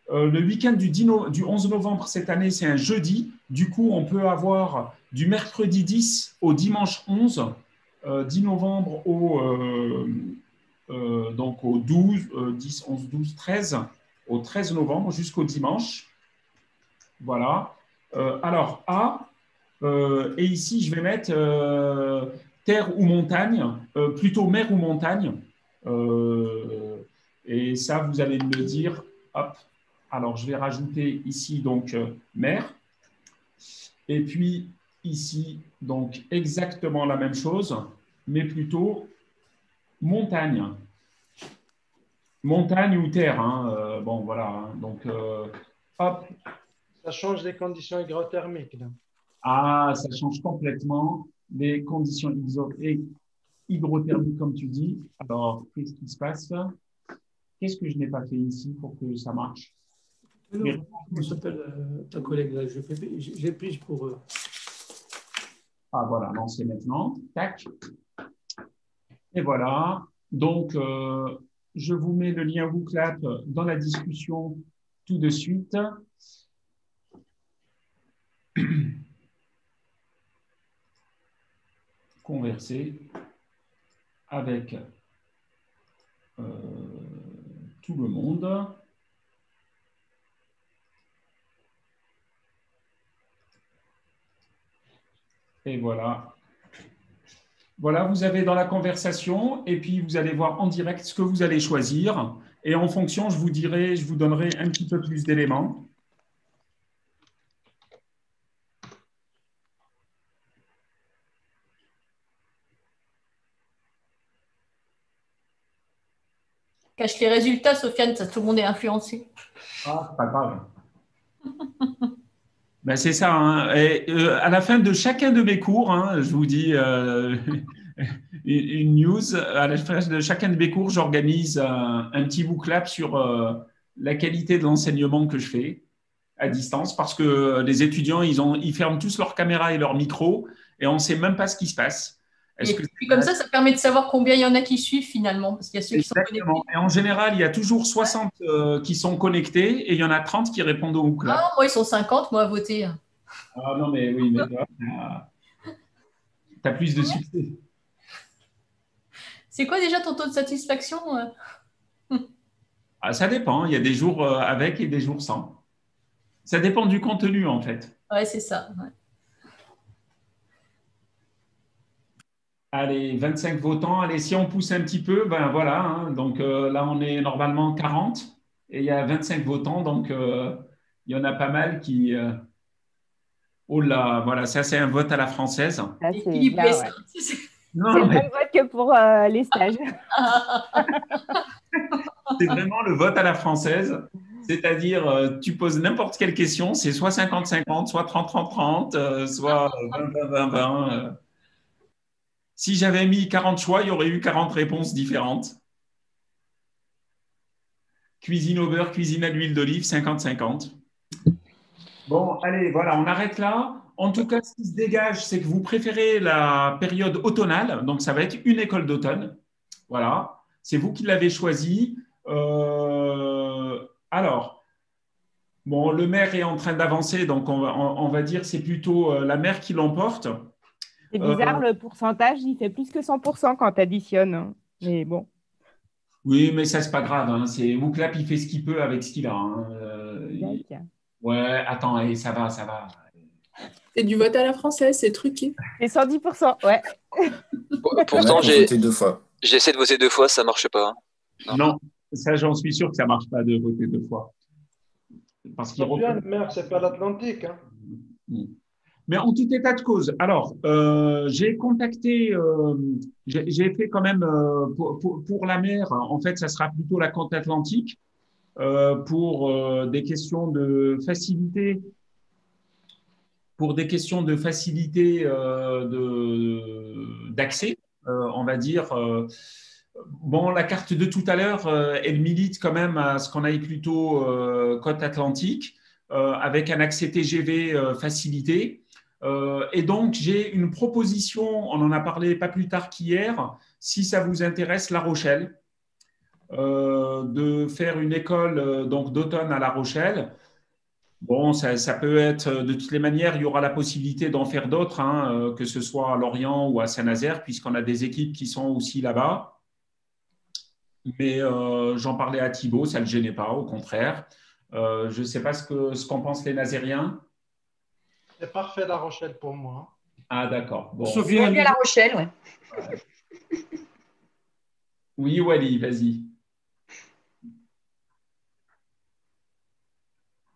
Speaker 2: Le week-end du 11 novembre cette année, c'est un jeudi. Du coup, on peut avoir du mercredi 10 au dimanche 11, 10 novembre donc au 12, 10, 11, 12, 13, au 13 novembre jusqu'au dimanche. Voilà. Alors, A, et ici, je vais mettre terre ou montagne, plutôt mer ou montagne. Et ça, vous allez me le dire. Hop. Alors, je vais rajouter ici, donc, mer. Et puis, ici, donc, exactement la même chose, mais plutôt montagne. Montagne ou terre. Hein. Bon, voilà. Hein. Donc, hop.
Speaker 10: Ça change les conditions hygrothermiques. Là.
Speaker 2: Ah, ça change complètement les conditions hygrothermiques, comme tu dis. Alors, qu'est-ce qui se passe? Qu'est-ce que je n'ai pas fait ici pour que ça marche?
Speaker 16: Comment s'appelle ta collègue là? J'ai pris pour.
Speaker 2: Ah, voilà, lancer maintenant. Tac. Et voilà. Donc, je vous mets le lien WooClap dans la discussion tout de suite. Converser avec tout le monde. Et voilà. Voilà, vous avez dans la conversation et puis vous allez voir en direct ce que vous allez choisir. Et en fonction, je vous donnerai un petit peu plus d'éléments.
Speaker 17: Cache les résultats, Sofiane, ça, tout le monde est influencé.
Speaker 2: Ah, c'est pas grave. Ben, c'est ça. Hein. Et, à la fin de chacun de mes cours, hein, je vous dis une news, à la fin de chacun de mes cours, j'organise un petit WooClap sur la qualité de l'enseignement que je fais à distance parce que les étudiants, ils ferment tous leur caméra et leur micro et on ne sait même pas ce qui se passe.
Speaker 17: Et puis comme ça permet de savoir combien il y en a qui suivent finalement, parce qu'il y a ceux qui sont connectés.
Speaker 2: Et en général, il y a toujours 60 qui sont connectés et il y en a 30 qui répondent au WooClap.
Speaker 17: Ah, moi, ils sont 50, moi, à voter.
Speaker 2: Ah non, mais oui, mais tu as plus de succès.
Speaker 17: C'est quoi déjà ton taux de satisfaction?
Speaker 2: Ah, ça dépend, il y a des jours avec et des jours sans. Ça dépend du contenu, en fait.
Speaker 17: Ouais, c'est ça. Ouais.
Speaker 2: Allez, 25 votants. Allez, si on pousse un petit peu, ben voilà. Hein. Donc là, on est normalement 40 et il y a 25 votants. Donc, il y en a pas mal qui… Oh là, voilà, ça, c'est un vote à la française.
Speaker 1: Ça, c'est bien, ouais. C'est le même vote que pour les stages.
Speaker 2: C'est vraiment le vote à la française. C'est-à-dire, tu poses n'importe quelle question, c'est soit 50-50, soit 30-30-30, soit 20-20-20. Si j'avais mis 40 choix, il y aurait eu 40 réponses différentes. Cuisine au beurre, cuisine à l'huile d'olive, 50-50. Bon, allez, voilà, on arrête là. En tout cas, ce qui se dégage, c'est que vous préférez la période automnale. Donc, ça va être une école d'automne. Voilà, c'est vous qui l'avez choisi. Alors, bon, le maire est en train d'avancer, donc on va dire que c'est plutôt la mère qui l'emporte.
Speaker 1: C'est bizarre, le pourcentage, il fait plus que 100% quand tu additionnes. Mais bon.
Speaker 2: Oui, mais ça, c'est pas grave. Hein. WooClap, il fait ce qu'il peut avec ce qu'il a. Hein. Ouais, attends, et ça va.
Speaker 4: C'est du vote à la française, c'est truqué.
Speaker 1: C'est 110%, ouais.
Speaker 5: Pourtant, j'ai essayé de voter 2 fois, ça ne marche pas.
Speaker 2: Non, ça, j'en suis sûr que ça ne marche pas de voter 2 fois. Parce qu'il
Speaker 10: le maire, ce n'est pas l'Atlantique. Hein.
Speaker 2: Mais en tout état de cause, alors, j'ai contacté, j'ai fait quand même, pour la mer, en fait, ça sera plutôt la côte atlantique, pour des questions de facilité, d'accès, on va dire. Bon, la carte de tout à l'heure, elle milite quand même à ce qu'on aille plutôt côte atlantique, avec un accès TGV facilité. Et donc, j'ai une proposition, on en a parlé pas plus tard qu'hier, si ça vous intéresse, La Rochelle. de faire une école donc d'automne à La Rochelle. Bon, ça peut être de toutes les manières, il y aura la possibilité d'en faire d'autres, hein, que ce soit à Lorient ou à Saint-Nazaire, puisqu'on a des équipes qui sont aussi là-bas. Mais j'en parlais à Thibaut, ça ne le gênait pas, au contraire. Je ne sais pas ce qu'en pensent les Nazériens.
Speaker 10: C'est parfait La Rochelle pour moi.
Speaker 2: Ah, d'accord. Bon.
Speaker 9: Sophia, La Rochelle, ouais.
Speaker 2: Oui, Wally, vas-y.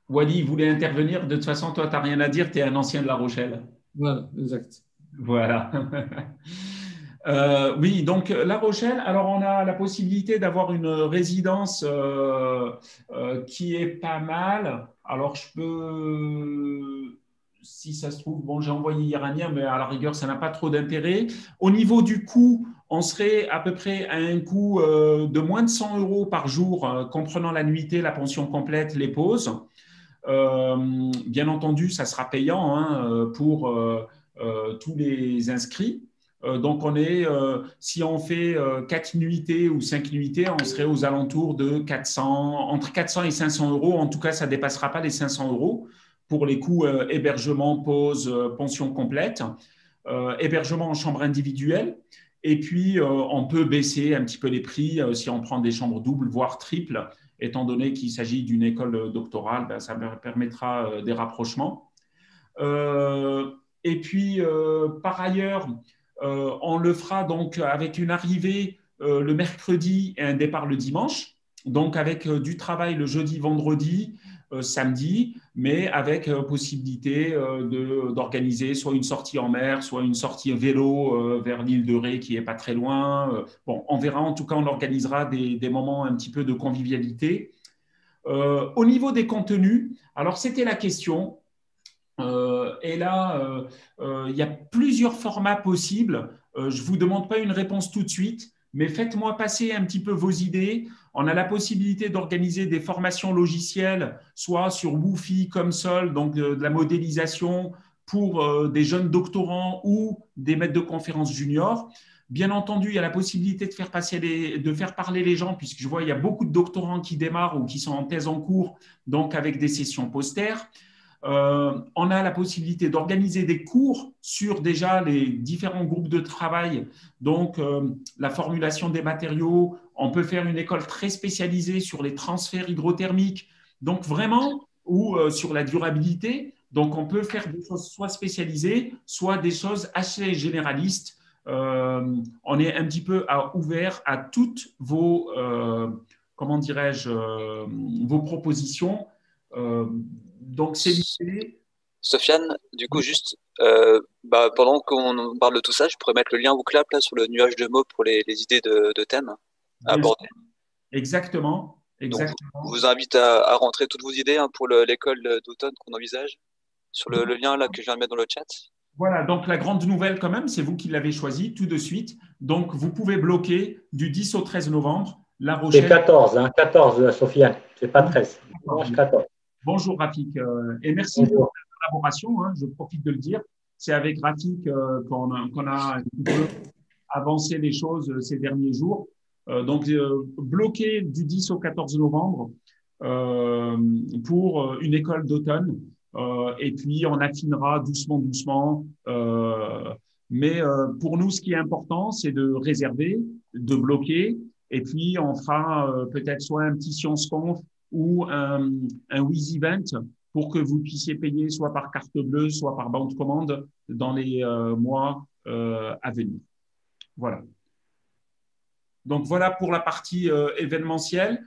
Speaker 2: Wally voulait intervenir. De toute façon, toi, tu n'as rien à dire, tu es un ancien de La Rochelle.
Speaker 16: Voilà, exact.
Speaker 2: Voilà. Oui, donc La Rochelle, alors on a la possibilité d'avoir une résidence qui est pas mal. Alors je peux, si ça se trouve, bon, j'ai envoyé hier un lien, mais à la rigueur, ça n'a pas trop d'intérêt. Au niveau du coût, on serait à peu près à un coût de moins de 100 € par jour, comprenant la nuitée, la pension complète, les pauses. Bien entendu, ça sera payant hein, pour tous les inscrits. Donc, si on fait 4 nuitées ou 5 nuitées, on serait aux alentours de entre 400 et 500 €. En tout cas, ça ne dépassera pas les 500 € pour les coûts hébergement, pause, pension complète, hébergement en chambre individuelle. Et puis, on peut baisser un petit peu les prix si on prend des chambres doubles, voire triples. Étant donné qu'il s'agit d'une école doctorale, ben, ça permettra des rapprochements. Et puis, par ailleurs, on le fera donc avec une arrivée le mercredi et un départ le dimanche, donc avec du travail le jeudi, vendredi, samedi, mais avec possibilité d'organiser soit une sortie en mer, soit une sortie vélo vers l'île de Ré qui n'est pas très loin. Bon, on verra, en tout cas, on organisera des moments un petit peu de convivialité. Au niveau des contenus, alors c'était la question. Et là, il y a plusieurs formats possibles. Je ne vous demande pas une réponse tout de suite, mais faites-moi passer un petit peu vos idées. On a la possibilité d'organiser des formations logicielles, soit sur Woofy, Comsol, donc de la modélisation pour des jeunes doctorants ou des maîtres de conférences juniors. Bien entendu, il y a la possibilité de faire parler les gens, puisque je vois qu'il y a beaucoup de doctorants qui démarrent ou qui sont en thèse en cours, donc avec des sessions postères. On a la possibilité d'organiser des cours sur déjà les différents groupes de travail, donc la formulation des matériaux. On peut faire une école très spécialisée sur les transferts hydrothermiques, donc vraiment, ou sur la durabilité. Donc, on peut faire des choses soit spécialisées, soit des choses assez généralistes. On est un petit peu ouvert à toutes vos, comment dirais-je, vos propositions. Donc, c'est l'idée.
Speaker 5: Sofiane, du coup, juste pendant qu'on parle de tout ça, je pourrais mettre le lien WooClap là, sur le nuage de mots pour les idées de thèmes à aborder.
Speaker 2: Exactement.
Speaker 5: Donc, je vous invite à rentrer toutes vos idées hein, pour l'école d'automne qu'on envisage sur le lien là, que je viens de mettre dans le chat.
Speaker 2: Voilà, donc la grande nouvelle quand même, c'est vous qui l'avez choisi tout de suite. Donc, vous pouvez bloquer du 10 au 13 novembre La Rochelle.
Speaker 18: C'est 14, 14, Sofiane, c'est pas 13. 14.
Speaker 2: Bonjour Rafik, et merci pour la collaboration, hein, je profite de le dire. C'est avec Rafik qu'on a un peu avancé les choses ces derniers jours. Donc, bloqué du 10 au 14 novembre pour une école d'automne. Et puis, on affinera doucement. Mais pour nous, ce qui est important, c'est de réserver, de bloquer. Et puis, on fera peut-être soit un petit Science Conf ou un WizEvent pour que vous puissiez payer soit par carte bleue, soit par banque de commande dans les mois à venir. Voilà. Donc, voilà pour la partie événementielle.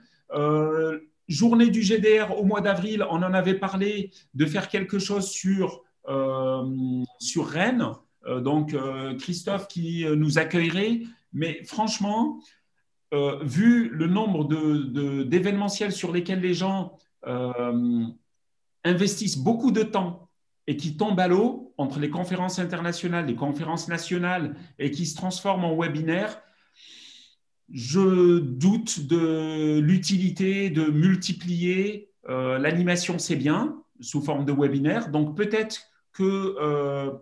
Speaker 2: Journée du GDR au mois d'avril, on en avait parlé de faire quelque chose sur Rennes. Donc, Christophe qui nous accueillerait. Mais franchement, vu le nombre d'événementiels sur lesquels les gens investissent beaucoup de temps et qui tombent à l'eau entre les conférences internationales, les conférences nationales et qui se transforment en webinaires, je doute de l'utilité de multiplier. L'animation, c'est bien, sous forme de webinaire. Donc, peut-être qu'au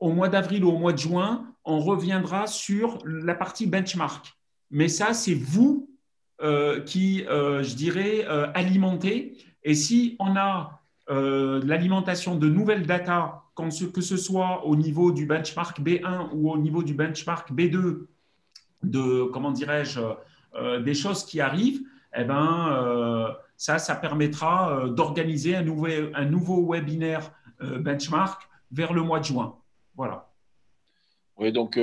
Speaker 2: mois d'avril ou au mois de juin, on reviendra sur la partie benchmark. Mais ça, c'est vous je dirais, alimentée. Et si on a l'alimentation de nouvelles data, que ce soit au niveau du benchmark B1 ou au niveau du benchmark B2, comment dirais-je, des choses qui arrivent, eh ben, ça permettra d'organiser un nouveau webinaire benchmark vers le mois de juin. Voilà.
Speaker 3: Oui, donc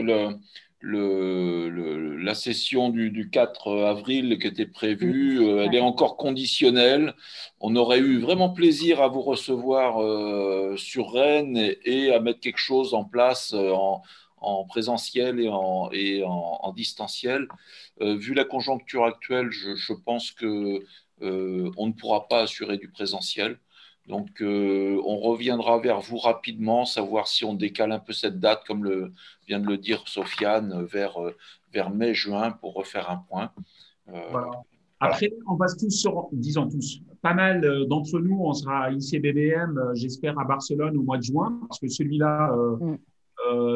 Speaker 3: la session du 4 avril qui était prévue, elle est encore conditionnelle. On aurait eu vraiment plaisir à vous recevoir sur Rennes et à mettre quelque chose en place en présentiel et en distanciel. Vu la conjoncture actuelle, je pense que on ne pourra pas assurer du présentiel. Donc, on reviendra vers vous rapidement, savoir si on décale un peu cette date, comme vient de le dire Sofiane, vers mai-juin pour refaire un point.
Speaker 2: Voilà. Après, on va tous, disons tous, pas mal d'entre nous, on sera à ICBBM, j'espère, à Barcelone au mois de juin, parce que celui-là,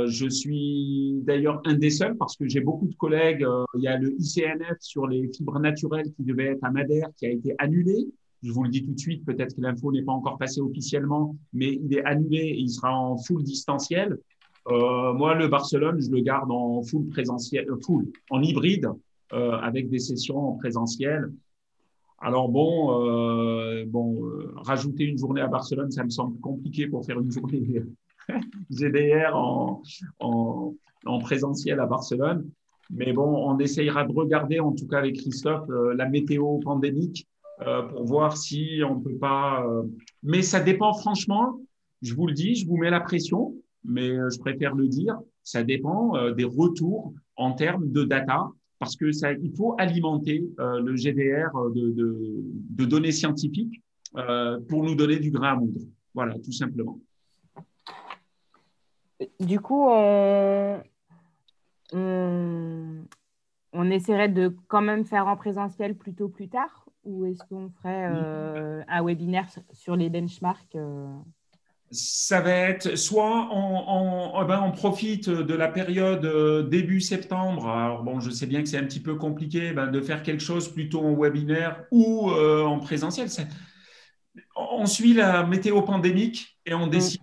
Speaker 2: je suis d'ailleurs un des seuls, parce que j'ai beaucoup de collègues. Il y a le ICNF sur les fibres naturelles qui devait être à Madère, qui a été annulé. Je vous le dis tout de suite, peut-être que l'info n'est pas encore passée officiellement, mais il est annulé et il sera en full distanciel. Moi, le Barcelone, je le garde en full présentiel, en hybride, avec des sessions en présentiel. Alors rajouter une journée à Barcelone, ça me semble compliqué pour faire une journée GDR en présentiel à Barcelone. Mais bon, on essayera de regarder, en tout cas avec Christophe, la météo pandémique pour voir si on peut pas. Mais ça dépend franchement, je vous le dis, je vous mets la pression, mais je préfère le dire, ça dépend des retours en termes de data, parce que il faut alimenter le GDR de données scientifiques pour nous donner du grain à moudre. Voilà, tout simplement.
Speaker 1: Du coup, on essaierait de quand même faire en présentiel plutôt plus tard, ou est-ce qu'on ferait un webinaire sur les benchmarks
Speaker 2: Ça va être soit on profite de la période début septembre. Alors bon, je sais bien que c'est un petit peu compliqué de faire quelque chose plutôt en webinaire ou en présentiel. On suit la météo pandémique et on décide.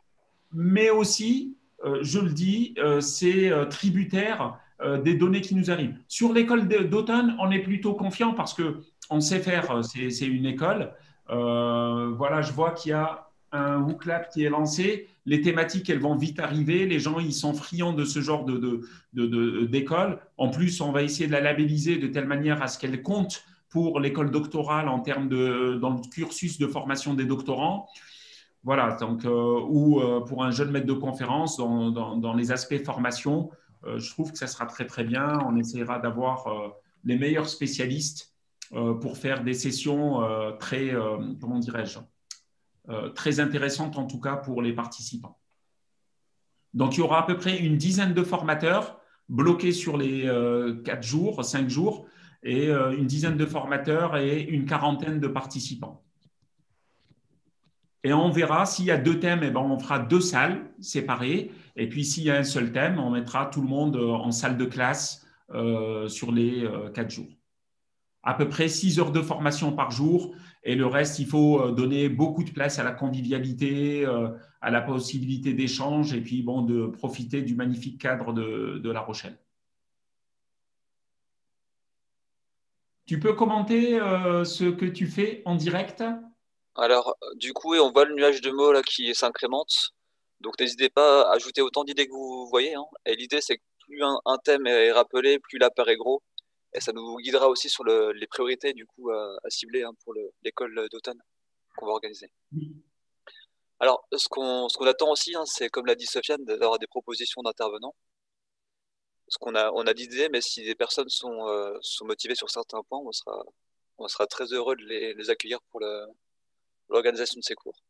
Speaker 2: Mais aussi, je le dis, c'est tributaire des données qui nous arrivent. Sur l'école d'automne, on est plutôt confiant parce qu'on sait faire, c'est une école. Voilà, je vois qu'il y a un WooClap qui est lancé. Les thématiques, elles vont vite arriver. Les gens, ils sont friands de ce genre d'école. En plus, on va essayer de la labelliser de telle manière à ce qu'elle compte pour l'école doctorale dans le cursus de formation des doctorants. Voilà, donc, ou pour un jeune maître de conférence dans les aspects formation, je trouve que ça sera très, très bien. On essaiera d'avoir les meilleurs spécialistes pour faire des sessions très, comment dirais-je, très intéressantes en tout cas pour les participants. Donc, il y aura à peu près une dizaine de formateurs bloqués sur les 4 jours, 5 jours, et une dizaine de formateurs et une quarantaine de participants. Et on verra s'il y a 2 thèmes, on fera 2 salles séparées. Et puis, s'il y a un seul thème, on mettra tout le monde en salle de classe sur les 4 jours. À peu près 6 heures de formation par jour. Et le reste, il faut donner beaucoup de place à la convivialité, à la possibilité d'échange et puis de profiter du magnifique cadre de La Rochelle. Tu peux commenter ce que tu fais en direct ?
Speaker 5: Alors, du coup, on voit le nuage de mots là, qui s'incrémente. Donc, n'hésitez pas à ajouter autant d'idées que vous voyez. Hein. Et l'idée, c'est que plus un thème est rappelé, plus la paire est gros. Et ça nous guidera aussi sur les priorités du coup, à cibler pour l'école d'automne qu'on va organiser. Alors, ce qu'on attend aussi, c'est, comme l'a dit Sofiane, d'avoir des propositions d'intervenants. Parce qu'on a d'idées, mais si des personnes sont motivées sur certains points, on sera très heureux de les accueillir pour l'organisation de ces cours.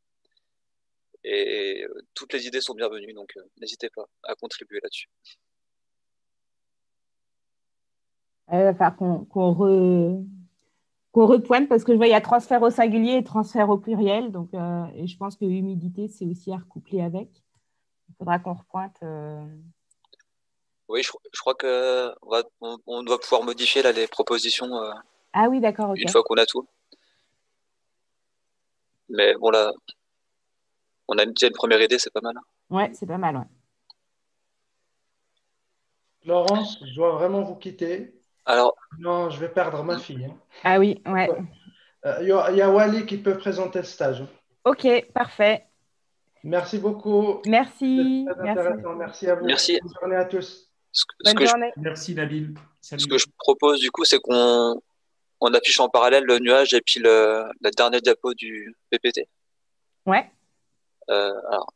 Speaker 5: Et toutes les idées sont bienvenues, donc n'hésitez pas à contribuer là-dessus.
Speaker 1: Il va falloir qu'on repointe parce que je vois il y a transfert au singulier et transfert au pluriel. Donc, et je pense que humidité, c'est aussi à recoupler avec. Il faudra qu'on repointe.
Speaker 5: Oui, je crois qu'on va pouvoir modifier là, les propositions
Speaker 1: Ah oui, d'accord, ok.
Speaker 5: une fois qu'on a tout. Mais bon, là, on a déjà une première idée, c'est pas mal.
Speaker 1: Ouais, c'est pas mal, ouais.
Speaker 10: Laurence, je dois vraiment vous quitter.
Speaker 5: Alors,
Speaker 10: Non, je vais perdre ma fille, hein.
Speaker 1: Ah oui, ouais.
Speaker 10: Il y a Wally qui peut présenter le stage.
Speaker 1: Ok, parfait.
Speaker 10: Merci beaucoup.
Speaker 1: Merci.
Speaker 10: C'est très intéressant. Merci à vous.
Speaker 5: Merci.
Speaker 10: Bonne journée à tous.
Speaker 1: Bonne journée.
Speaker 2: Merci Nabil. Salut.
Speaker 5: Ce que je propose du coup, c'est qu'on affiche en parallèle le nuage et puis la dernière diapo du PPT.
Speaker 1: Ouais.
Speaker 5: Alors,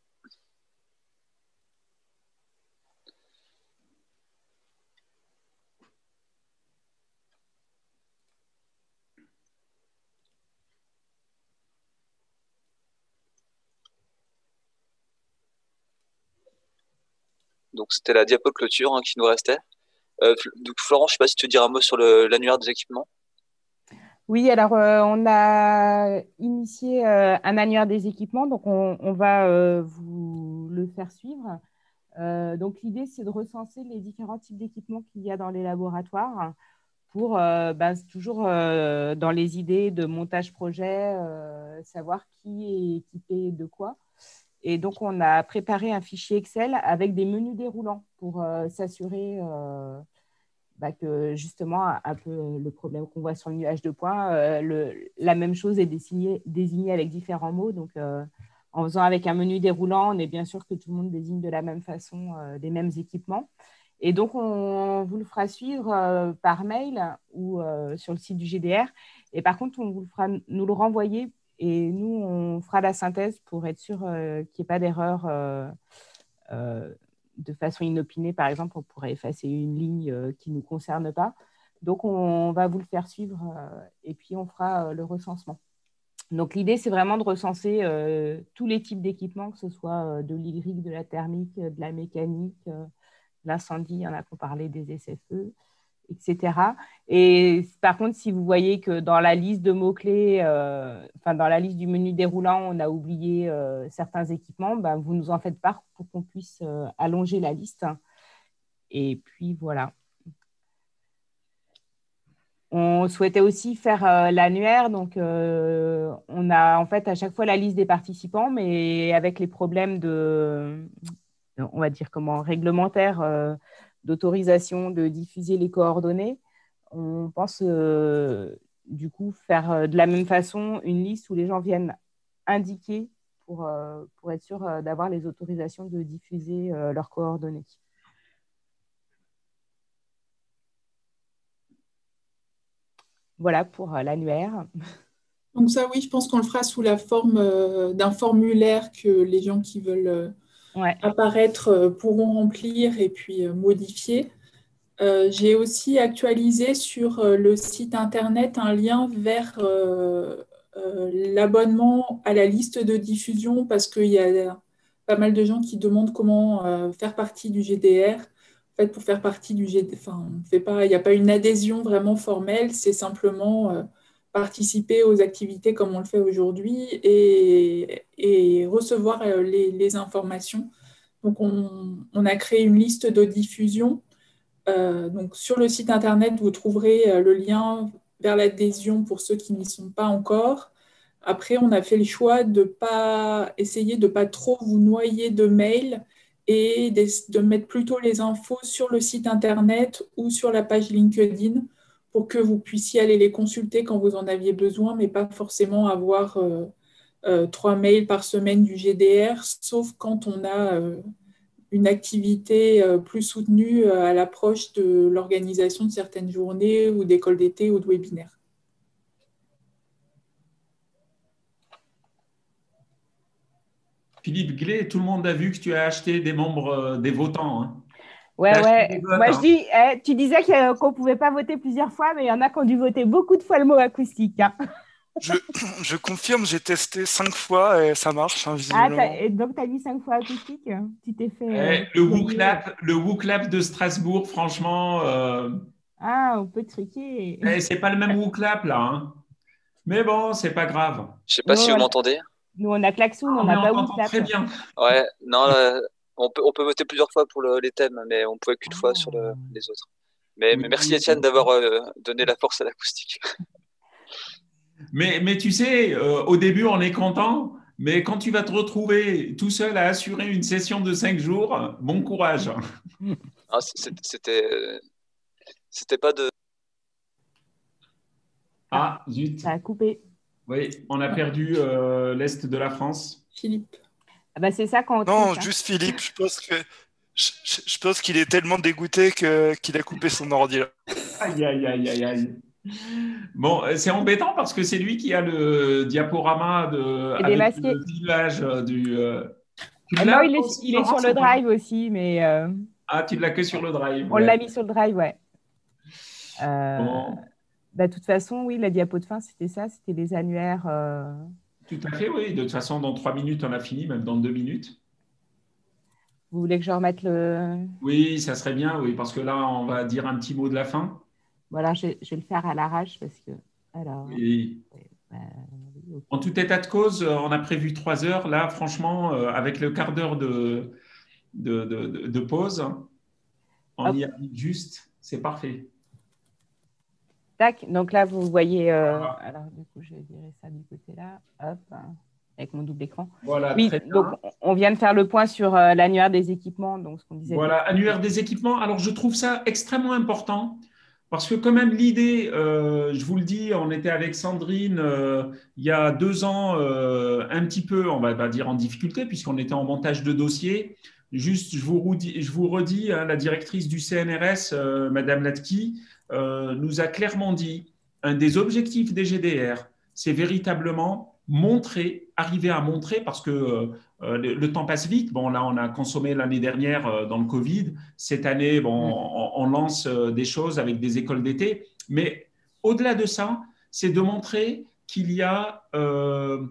Speaker 5: donc c'était la diapo de clôture qui nous restait. Donc Florent, je ne sais pas si tu veux dire un mot sur l'annuaire des équipements.
Speaker 1: Oui, alors on a initié un annuaire des équipements, donc on va vous le faire suivre. Donc l'idée, c'est de recenser les différents types d'équipements qu'il y a dans les laboratoires pour toujours dans les idées de montage projet, savoir qui est équipé de quoi. Et donc, on a préparé un fichier Excel avec des menus déroulants pour s'assurer que justement, un peu le problème qu'on voit sur le nuage de points, la même chose est désignée avec différents mots. Donc, en faisant avec un menu déroulant, on est bien sûr que tout le monde désigne de la même façon des mêmes équipements. Et donc, on vous le fera suivre par mail ou sur le site du GDR. Et par contre, on vous le fera nous le renvoyer et nous, on fera la synthèse pour être sûr qu'il n'y ait pas d'erreur de façon inopinée. Par exemple, on pourrait effacer une ligne qui ne nous concerne pas. Donc, on va vous le faire suivre et puis on fera le recensement. Donc, l'idée, c'est vraiment de recenser tous les types d'équipements, que ce soit de l'hydrique, de la thermique, de la mécanique, l'incendie, il y en a qu'on parlait des essais-feux, etc. Et par contre, si vous voyez que dans la liste de mots-clés, dans la liste du menu déroulant, on a oublié certains équipements, vous nous en faites part pour qu'on puisse allonger la liste. Et puis, voilà. On souhaitait aussi faire l'annuaire, donc on a en fait à chaque fois la liste des participants, mais avec les problèmes on va dire réglementaires d'autorisation de diffuser les coordonnées, on pense du coup faire de la même façon une liste où les gens viennent indiquer pour être sûr d'avoir les autorisations de diffuser leurs coordonnées. Voilà pour l'annuaire.
Speaker 4: Donc ça, oui, je pense qu'on le fera sous la forme d'un formulaire que les gens qui veulent apparaître pourront remplir et puis modifier. J'ai aussi actualisé sur le site internet un lien vers l'abonnement à la liste de diffusion parce qu'il y a pas mal de gens qui demandent comment faire partie du GDR. En fait, pour faire partie du GDR, il n'y a pas une adhésion vraiment formelle, c'est simplement participer aux activités comme on le fait aujourd'hui et recevoir les informations. Donc, on a créé une liste de diffusion. Donc, sur le site internet, vous trouverez le lien vers l'adhésion pour ceux qui n'y sont pas encore. Après, on a fait le choix de ne pas trop vous noyer de mails et de mettre plutôt les infos sur le site internet ou sur la page LinkedIn pour que vous puissiez aller les consulter quand vous en aviez besoin, mais pas forcément avoir 3 mails par semaine du GDR, sauf quand on a une activité plus soutenue à l'approche de l'organisation de certaines journées ou d'écoles d'été ou de webinaires.
Speaker 2: Philippe Glé, tout le monde a vu que tu as acheté des membres des votants. Hein.
Speaker 1: Ouais. Moi, je dis, tu disais qu'on ne pouvait pas voter plusieurs fois, mais il y en a qui ont dû voter beaucoup de fois le mot acoustique. Hein.
Speaker 15: Je confirme, j'ai testé 5 fois et ça marche, visiblement.
Speaker 1: Et donc, tu as dit 5 fois acoustique. Tu t'es fait…
Speaker 2: le WooClap de Strasbourg, franchement…
Speaker 1: on peut triquer.
Speaker 2: C'est pas le même WooClap, là. Hein. Mais bon, c'est pas grave.
Speaker 5: Je sais pas si vous m'entendez.
Speaker 1: Nous, on a Klaxoon, on n'a pas WooClap.
Speaker 2: Très bien.
Speaker 5: Ouais, non, on peut voter plusieurs fois pour les thèmes, mais on ne pouvait qu'une fois sur les autres. Mais merci Étienne d'avoir donné la force à l'acoustique.
Speaker 2: Mais tu sais, au début, on est content, mais quand tu vas te retrouver tout seul à assurer une session de 5 jours, bon courage.
Speaker 5: Ah, c'était pas de...
Speaker 2: Ah, zut.
Speaker 1: Ça a coupé.
Speaker 2: Oui, on a perdu l'Est de la France.
Speaker 4: Philippe.
Speaker 1: Ah bah, c'est ça quand on
Speaker 15: Non,
Speaker 1: triche, hein.
Speaker 15: juste Philippe, je pense qu'il est tellement dégoûté qu'il a coupé son ordi là.
Speaker 2: Aïe, aïe, aïe, aïe, aïe. Bon, c'est embêtant parce que c'est lui qui a le diaporama
Speaker 1: C'est
Speaker 2: avec
Speaker 1: démasqué.
Speaker 2: le village du. Tu
Speaker 1: Ah
Speaker 2: l'as
Speaker 1: non, il
Speaker 2: aussi,
Speaker 1: est sur
Speaker 2: Laurence,
Speaker 1: le
Speaker 2: ou pas?
Speaker 1: drive aussi, mais
Speaker 2: Ah, tu l'as que sur le drive.
Speaker 1: on
Speaker 2: ouais.
Speaker 1: l'a mis sur le drive, ouais.
Speaker 2: Bon,
Speaker 1: Bah, de toute façon, oui, la diapo de fin, c'était ça, c'était les annuaires.
Speaker 2: tout à fait, oui. De toute façon, dans 3 minutes, on a fini, même dans 2 minutes.
Speaker 1: Vous voulez que je remette le…
Speaker 2: Oui, ça serait bien, oui, parce que là, on va dire un petit mot de la fin.
Speaker 1: Voilà, je vais le faire à l'arrache parce que… Alors,
Speaker 2: Oui.
Speaker 1: bah, oui, ok.
Speaker 2: En tout état de cause, on a prévu 3 heures. Là, franchement, avec le quart d'heure de pause, on
Speaker 1: Hop.
Speaker 2: y arrive juste. C'est parfait.
Speaker 1: Tac, donc là, vous voyez… alors, du coup, je vais virer ça du côté là. Hop, avec mon double écran.
Speaker 2: Voilà,
Speaker 1: Oui,
Speaker 2: très bien.
Speaker 1: donc on vient de faire le point sur l'annuaire des équipements, donc ce qu'on disait.
Speaker 2: Voilà, annuaire des équipements. Alors, je trouve ça extrêmement important parce que quand même l'idée, je vous le dis, on était avec Sandrine il y a 2 ans, un petit peu, on va pas dire en difficulté, puisqu'on était en montage de dossier. Juste, je vous redis, hein, la directrice du CNRS, Madame Latki, nous a clairement dit, un des objectifs des GDR, c'est véritablement arriver à montrer, parce que le temps passe vite. Bon, là, on a consommé l'année dernière dans le Covid. Cette année, bon, on lance des choses avec des écoles d'été. Mais au-delà de ça, c'est de montrer qu'il y a, on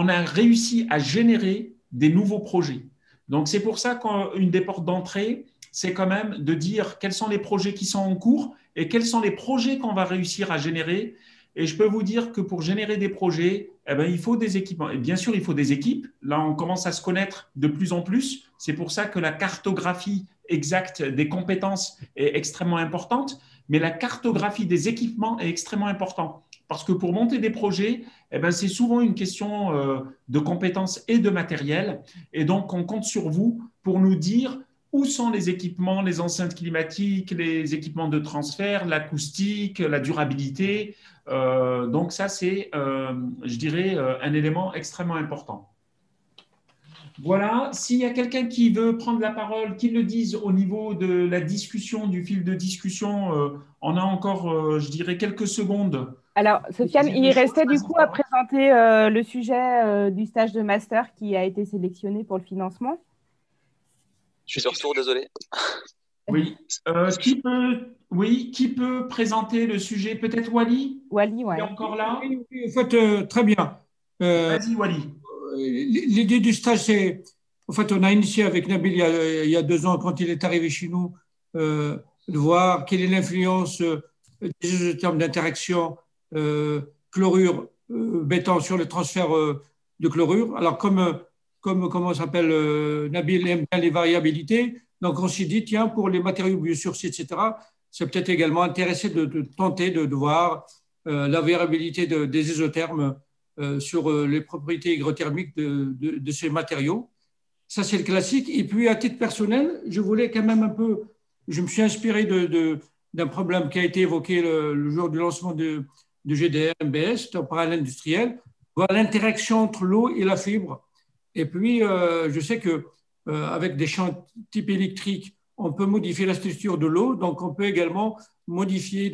Speaker 2: a réussi à générer des nouveaux projets. Donc, c'est pour ça qu'une des portes d'entrée, c'est quand même de dire quels sont les projets qui sont en cours et quels sont les projets qu'on va réussir à générer. Et je peux vous dire que pour générer des projets, eh ben, il faut des équipements. Et bien sûr, il faut des équipes. Là, on commence à se connaître de plus en plus. C'est pour ça que la cartographie exacte des compétences est extrêmement importante. Mais la cartographie des équipements est extrêmement importante. Parce que pour monter des projets, eh ben, c'est souvent une question de compétences et de matériel. Et donc, on compte sur vous pour nous dire où sont les équipements, les enceintes climatiques, les équipements de transfert, l'acoustique, la durabilité. Donc ça, c'est, je dirais, un élément extrêmement important. Voilà, s'il y a quelqu'un qui veut prendre la parole, qu'il le dise au niveau de la discussion, du fil de discussion, on a encore, je dirais, quelques secondes.
Speaker 1: Alors, Sofiane, il restait du coup à présenter le sujet du stage de master qui a été sélectionné pour le financement.
Speaker 5: Je suis de retour, désolé.
Speaker 2: Oui. Qui peut présenter le sujet? Peut-être Wally?
Speaker 1: Wally, ouais.
Speaker 2: Il est encore là?
Speaker 19: Oui, en fait, très bien.
Speaker 2: Vas-y, Wally.
Speaker 19: L'idée du stage, c'est… En fait, on a initié avec Nabil il y a 2 ans, quand il est arrivé chez nous, de voir quelle est l'influence des termes d'interaction chlorure-béton sur le transfert de chlorure. Alors, comme comment s'appelle, Nabil aime bien les variabilités, donc on s'est dit, tiens, pour les matériaux biosourcés, etc., c'est peut-être également intéressé de tenter de voir la variabilité des isothermes sur les propriétés hygrothermiques de ces matériaux. Ça, c'est le classique. Et puis, à titre personnel, je voulais quand même un peu… Je me suis inspiré d'un problème qui a été évoqué le jour du lancement de GDR-MBS, temporel industriel, voir l'interaction entre l'eau et la fibre. Et puis, je sais qu'avec des champs type électrique, on peut modifier la structure de l'eau. Donc, on peut également modifier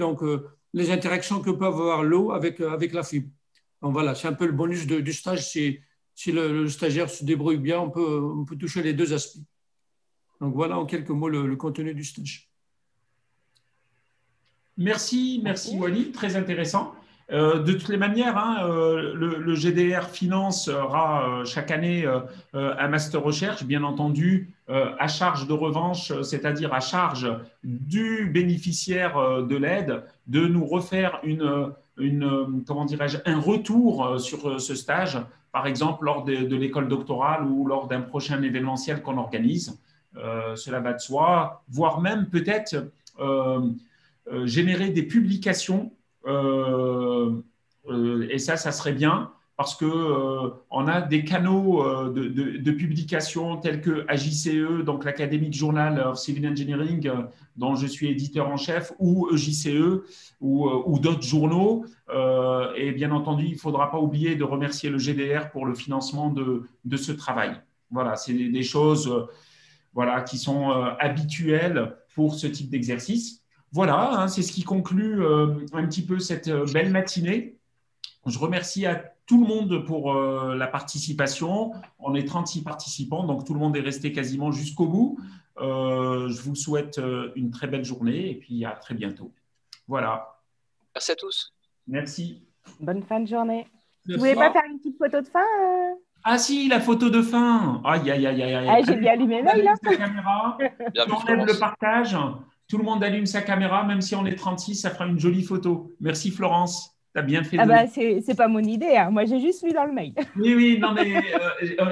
Speaker 19: les interactions que peut avoir l'eau avec la fibre. Donc, voilà, c'est un peu le bonus du stage. Si le stagiaire se débrouille bien, on peut toucher les 2 aspects. Donc, voilà en quelques mots le contenu du stage.
Speaker 2: Merci Wally, très intéressant. De toutes les manières, hein, le GDR financera chaque année un master recherche, bien entendu, à charge de revanche, c'est-à-dire à charge du bénéficiaire de l'aide, de nous refaire comment dirais-je, un retour sur ce stage, par exemple lors de l'école doctorale ou lors d'un prochain événementiel qu'on organise. cela va de soi, voire même peut-être générer des publications, et ça serait bien, parce qu'on a des canaux de publication tels que AJCE, donc l'Academic Journal of Civil Engineering, dont je suis éditeur en chef, ou EJCE, ou d'autres journaux. Et bien entendu, il ne faudra pas oublier de remercier le GDR pour le financement de ce travail. Voilà, c'est des choses voilà, qui sont habituelles pour ce type d'exercice. Voilà, hein, c'est ce qui conclut un petit peu cette belle matinée. Je remercie à tout le monde pour la participation. On est 36 participants, donc tout le monde est resté quasiment jusqu'au bout. Je vous souhaite une très belle journée et puis à très bientôt. Voilà.
Speaker 5: Merci à tous.
Speaker 2: Merci.
Speaker 1: Bonne fin de journée. Vous ne voulez pas faire une petite photo de fin
Speaker 2: Ah si, la photo de fin. Aïe, aïe, aïe, aïe.
Speaker 1: Ah, j'ai bien allumé mail là.
Speaker 2: On enlève le partage. Tout le monde allume sa caméra, même si on est 36, ça fera une jolie photo. Merci Florence. Tu as bien fait.
Speaker 1: Ah bah, c'est pas mon idée. Hein. Moi, j'ai juste lu dans le mail.
Speaker 2: Oui, non, mais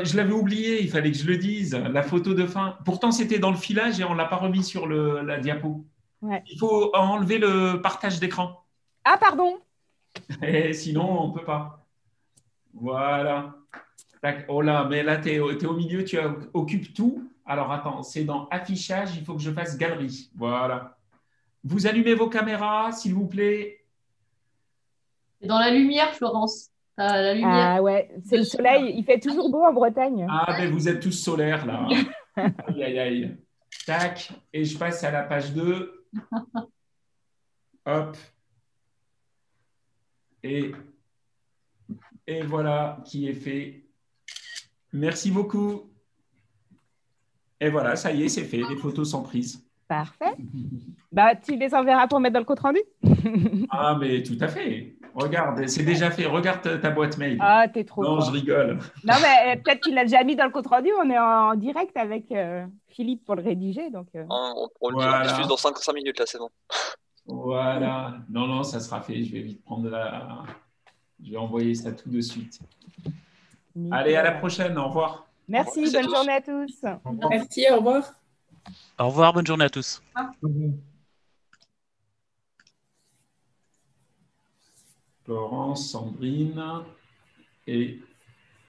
Speaker 2: je l'avais oublié. Il fallait que je le dise. La photo de fin. Pourtant, c'était dans le filage et on ne l'a pas remis sur la diapo.
Speaker 1: Ouais.
Speaker 2: Il faut enlever le partage d'écran.
Speaker 1: Ah, pardon.
Speaker 2: Et sinon, on ne peut pas. Voilà. Oh là, mais là, tu es au milieu, tu occupes tout. Alors, attends, c'est dans affichage, il faut que je fasse galerie. Voilà. Vous allumez vos caméras, s'il vous plaît.
Speaker 17: C'est dans la lumière, Florence. La lumière.
Speaker 1: Ah ouais, c'est le soleil. Il fait toujours beau en Bretagne.
Speaker 2: Ah, mais vous êtes tous solaires, là. Aïe, aïe, aïe. Tac. Et je passe à la page 2. Hop. Et voilà qui est fait. Merci beaucoup. Et voilà, ça y est, c'est fait. Les photos sont prises.
Speaker 1: Parfait. Bah, tu les enverras pour mettre dans le compte rendu.
Speaker 2: Ah, mais tout à fait. Regarde, c'est déjà fait. Regarde ta boîte mail.
Speaker 1: Ah, t'es trop
Speaker 2: Non,
Speaker 1: fort.
Speaker 2: je rigole.
Speaker 1: Non, mais peut-être qu'il l'a déjà mis dans le compte rendu. On est en direct avec Philippe pour le rédiger. Donc,
Speaker 5: On
Speaker 2: Voilà.
Speaker 5: le diffuse dans 5 minutes, là, c'est bon.
Speaker 2: Voilà. Non, ça sera fait. Je vais vite prendre Je vais envoyer ça tout de suite. Allez, à la prochaine. Au revoir.
Speaker 1: Merci,
Speaker 5: Merci à
Speaker 1: bonne
Speaker 5: tous.
Speaker 1: journée à tous.
Speaker 4: Merci, au revoir.
Speaker 20: Au revoir, bonne journée à tous.
Speaker 2: Florence, Sandrine et